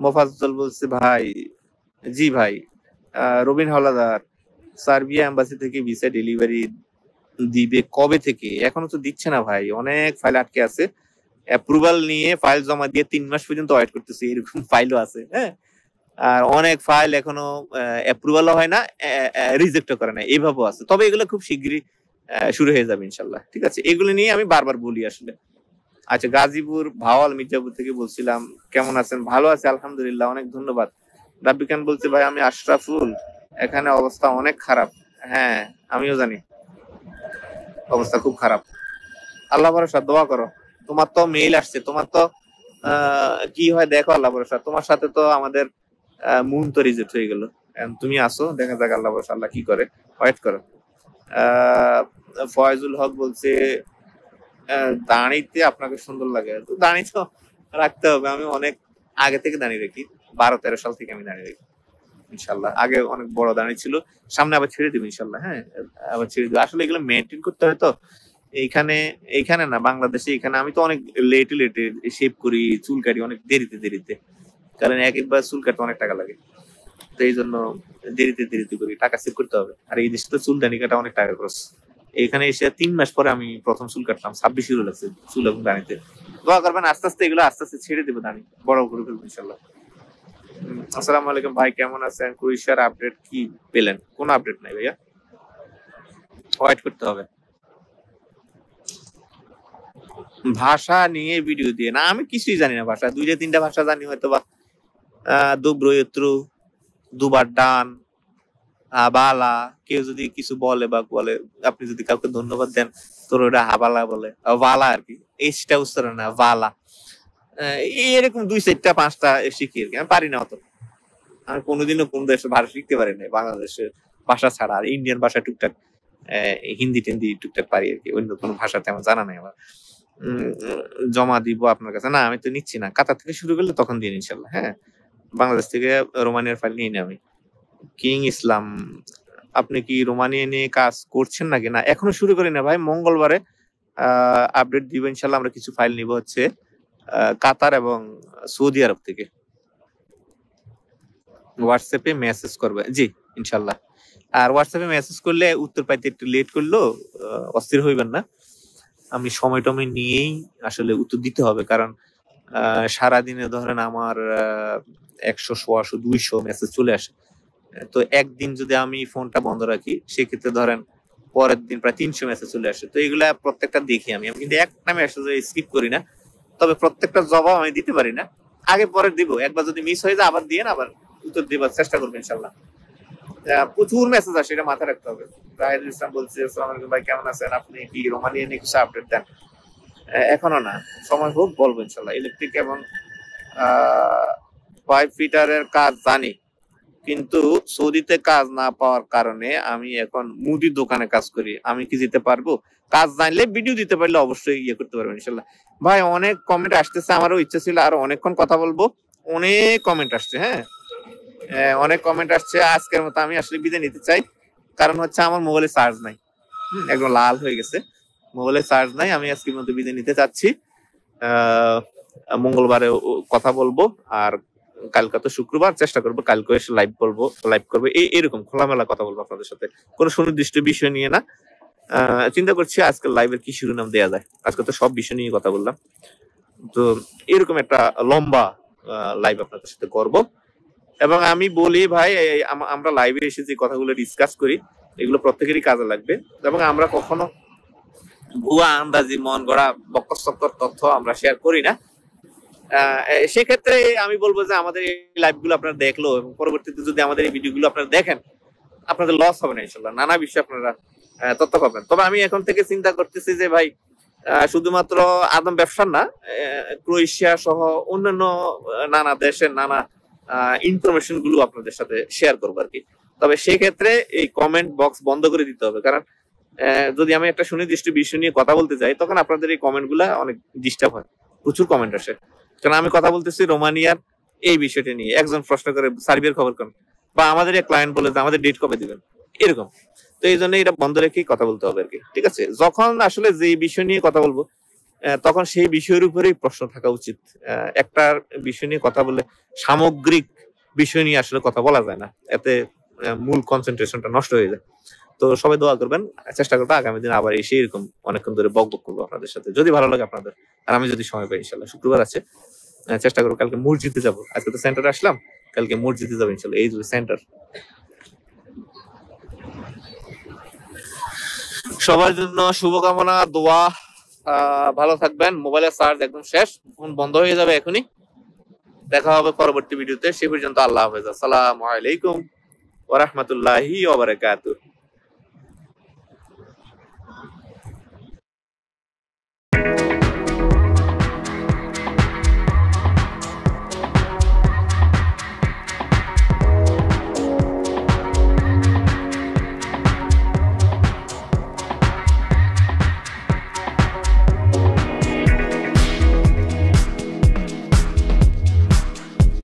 মোফাজ্জল বলছে ভাই, জি ভাই। রবিন হলাদার, সার্বিয়া এম্বাসি থেকে ভিসা ডেলিভারি দিবে কবে থেকে? এখনো তো দিচ্ছে না ভাই, অনেক ফাইল আটকে আছে। অ্যাপ্রুভাল নিয়ে ফাইল জমা দিয়ে 3 মাস পর্যন্ত ওয়েট করতেছি, এরকম ফাইলও আছে, হ্যাঁ। আর অনেক ফাইল এখনো অ্যাপ্রুভালও হয় না, রিজেক্টও করে না, এইভাবেও আছে। তবে এগুলো খুব শীঘ্রই শুরু হয়ে যাবে ইনশাল্লাহ। ঠিক আছে, এগুলো নিয়ে আমি বারবার বলি আসলে। আচ্ছা, গাজীপুর ভাওয়াল মির্জাপুর থেকে বলছিলাম, কেমন আছেন? ভালো আছে আলহামদুলিল্লাহ, অনেক ধন্যবাদ। রাব্বি খান বলছে ভাই আমি আশরাফুল, এখানে অবস্থা অনেক খারাপ। হ্যাঁ, আমিও জানি অবস্থা খুব খারাপ। আল্লাহ ভরসা, দোয়া করো। তোমার তো মেইল আসছে, তোমার তো কি হয় দেখো, আল্লাহ ভরসা। তোমার সাথে তো আমাদের মুন তো রিজেক্ট হয়ে গেল, তুমি আসো, দেখা যাক আল্লাহ ভরসা, আল্লাহ কি করে, ওয়েট করো। ফয়জুল হক বলছে দাঁড়িতে আপনাকে সুন্দর লাগে। তো দাঁড়ি তো রাখতে হবে, আমি অনেক আগে থেকে দাঁড়িয়ে রাখি, 12-13 সাল থেকে আমি দাঁড়িয়ে রাখি ইনশাল্লাহ। আগে অনেক বড় দাঁড়িয়ে ছিল, সামনে আবার ছেড়ে দিব ইনশাল্লাহ। হ্যাঁ, আবার ছেড়ে দিব। আসলে এগুলো মেনটেন করতে হয় তো, এইখানে না, বাংলাদেশে এখানে আমি তো অনেক লেটে শেভ করি, চুল কাটি অনেক দেরিতে, কারণ একবার চুল কাটতে অনেক টাকা লাগে। তো এই জন্য দেরিতে করি, টাকা সেভ করতে হবে। আর এই দেশে তো চুলদানি কাটা অনেক টাকা খরচ। এখানে এসে 3 মাস পরে আমি প্রথম চুল কাটলাম, 26 ইউরো লাগছে চুল এবং দাঁড়িতে। দোয়া করবেন, আস্তে আস্তে এগুলো আস্তে আস্তে ছেড়ে দেবো, দাঁড়ি বড় করে ফেলবো ইনশাল্লাহ। আসসালামু আলাইকুম ভাই, কেমন আছেন? ক্রোয়েশিয়ার আপডেট কি পেলেন? কোনো আপডেট নাই ভাইয়া, ওয়েট করতে হবে। ভাষা নিয়ে ভিডিও দিয়ে না, আমি কিছুই জানি না ভাষা, 2-3টা ভাষা জানি হয়তো বা, দুব্রয়ত্রু, দুবার ডান, বালা। কেউ যদি কিছু বলে বা বলে, আপনি যদি কাউকে ধন্যবাদ দেন, তোর ওটা হাবালা বলে, বালা আর কি, এইটা উচ্চারণ না, বালা। এরকম 2-4টা-5টা শিখি আর কি, আমি পারি না অত। আমি কোনোদিনও কোন দেশের ভাষা শিখতে পারি না, বাংলাদেশের ভাষা ছাড়া। আর ইন্ডিয়ান ভাষা টুকটাক, হিন্দি টিন্দি টুকটাক পারি আর কি, অন্য কোনো ভাষা তেমন জানা নাই আমার। জমা দিব আপনার কাছে? না, আমি তো নিচ্ছি না, কাতার থেকে শুরু করলে তখন দিন ইনশাল্লাহ। হ্যাঁ, বাংলাদেশ থেকে রোমানিয়ার ফাইল নিয়ে আমি। কিং ইসলাম, আপনি কি রোমানিয়া নিয়ে কাজ করছেন নাকি? না, এখনো শুরু করি না ভাই, মঙ্গলবারে আপডেট দিব ইনশাল্লাহ। আমরা কিছু ফাইল নিব হচ্ছে কাতার এবং সৌদি আরব থেকে। হোয়াটসঅ্যাপে মেসেজ করবে, জি ইনশাল্লাহ। আর হোয়াটসঅ্যাপে মেসেজ করলে উত্তর পাইতে একটু লেট করলেও অস্থির হইবেন না, আমি সময় টময় নিয়েই আসলে উত্তর দিতে হবে। কারণ সারাদিনে ধরেন আমার 100, 100, 200 মেসেজ চলে আসে। তো একদিন যদি আমি ফোনটা বন্ধ রাখি, সেক্ষেত্রে ধরেন পরের দিন প্রায় 300 মেসেজ চলে আসে। তো এগুলা প্রত্যেকটা দেখি আমি কিন্তু একটা মেসেজ স্কিপ করি না। তবে প্রত্যেকটা জবাব আমি দিতে পারি না, আগে পরে দিব। একবার যদি মিস হয়ে যায় আবার দিয়ে আবার উত্তর দেবার চেষ্টা করবো ইনশাল্লাহ। প্রচুর মেসেজ আসে, এটা মাথায় রাখতে হবে। রাহিদুল ইসলাম বলছে আসসালামু আলাইকুম ভাই, কেমন আছেন? আপনি কি রোমানিয়া নিয়ে কিছু আপডেট দেন? এখনো না, সময় হোক বলবো ইনশাল্লাহ। ইলেকট্রিক এবং 5 ফিটারের কাজ জানি, কিন্তু সৌদিতে কাজ না পাওয়ার কারণে আমি এখন মুদির দোকানে কাজ করি, আমি কি যেতে পারবো? কাজ জানলে ভিডিও দিতে পারলে অবশ্যই ইয়ে করতে পারবেন ইনশাল্লাহ। ভাই অনেক কমেন্ট আসতেছে, আমারও ইচ্ছা ছিল আরো অনেকক্ষণ কথা বলবো, অনেক কমেন্ট আসছে। হ্যাঁ, অনেক কমেন্ট আসছে। আজকের মতো আমি আসলে বিদায় নিতে চাই, কারণ হচ্ছে আমার মোবাইলে চার্জ নাই, একদম লাল হয়ে গেছে, মোবাইলে চার্জ নাই। আমি আজকের মতো বিদায় নিতে চাচ্ছি। মঙ্গলবারে কথা বলবো, আর কালকে তো শুক্রবার, চেষ্টা করবো কালকে এসে লাইভ করবো এরকম খোলামেলা কথা বলবো আপনাদের সাথে, কোনো সুনির্দিষ্ট বিষয় নিয়ে না। চিন্তা করছি আজকে লাইভের কি শিরোনাম দেয়া যায়। আজকে তো সব বিষয় নিয়ে কথা বললাম, তো এরকম একটা লম্বা লাইভ আপনাদের সাথে করব। এবং আমি বলি ভাই, আমরা লাইভে এসে যে কথাগুলো ডিসকাস করি এগুলো প্রত্যেকেরই কাজে লাগবে, এবং আমরা কখনো ভুয়া আন্দাজি মন গড়া বকসক্কর তথ্য আমরা শেয়ার করি না। সেক্ষেত্রে আমি বলবো যে আমাদের এই লাইভ গুলো আপনারা দেখলো এবং পরবর্তীতে যদি আমাদের এই ভিডিও গুলো আপনারা দেখেন, আপনাদের লস হবে না ইনশাল্লাহ, নানা বিষয়ে আপনারা তথ্য পাবেন। তবে আমি এখন থেকে চিন্তা করতেছি যে ভাই শুধুমাত্র আদম ব্যবসার না, ক্রোয়েশিয়া সহ অন্যান্য নানা দেশের নানা ইনফরমেশন গুলো আপনাদের সাথে শেয়ার করবো আর কি। তবে সেক্ষেত্রে এই কমেন্ট বক্স বন্ধ করে দিতে হবে, কারণ যদি আমি একটা সুনির্দিষ্ট বিষয় নিয়ে কথা বলতে যাই তখন আপনাদের এই কমেন্ট গুলা অনেক ডিস্টার্ব হয়, প্রচুর কমেন্ট আসে। কারণ আমি কথা বলতেছি রোমানিয়ার এই বিষয়টা নিয়ে, একজন প্রশ্ন করে সার্বিয়ার খবর কোন, বা আমাদের এক ক্লায়েন্ট বলে যে আমাদের ডেট কবে দিবেন, এরকম। তো এই জন্য এটা বন্ধ রেখেই কথা বলতে হবে আর কি, ঠিক আছে? যখন আসলে যে বিষয় নিয়ে কথা বলবো তখন সেই বিষয়ের উপরেই প্রশ্ন থাকা উচিত। একটা বিষয় নিয়ে কথা বললে সামগ্রিক বিষয় নিয়ে আসলে কথা বলা যায় না, এতে মূল কনসেন্ট্রেশনটা নষ্ট হয়ে যায়। তো সবাই দোয়া করবেন, চেষ্টা করবো আগামী দিন আবার এসে এরকম অনেকক্ষণ ধরে বকবক করবো আপনাদের সাথে, যদি ভালো লাগে আপনাদের, আর আমি যদি সময় পাই ইনশাল্লাহ। শুক্রবার আছে, চেষ্টা করবো কালকে মসজিদে যাবো। আজকে তো সেন্টারে আসলাম, কালকে মসজিদে যাবো ইনশাল্লাহ, এই যে সেন্টার। সবার জন্য শুভকামনা, দোয়া। ভালো থাকবেন। মোবাইলের চার্জ একদম শেষ, ফোন বন্ধ হয়ে যাবে এখনই। দেখা হবে পরবর্তী ভিডিওতে, সে পর্যন্ত আল্লাহ হাফেজ। আসসালামু আলাইকুম ওয়া রাহমাতুল্লাহি ওয়া বারাকাতুহু।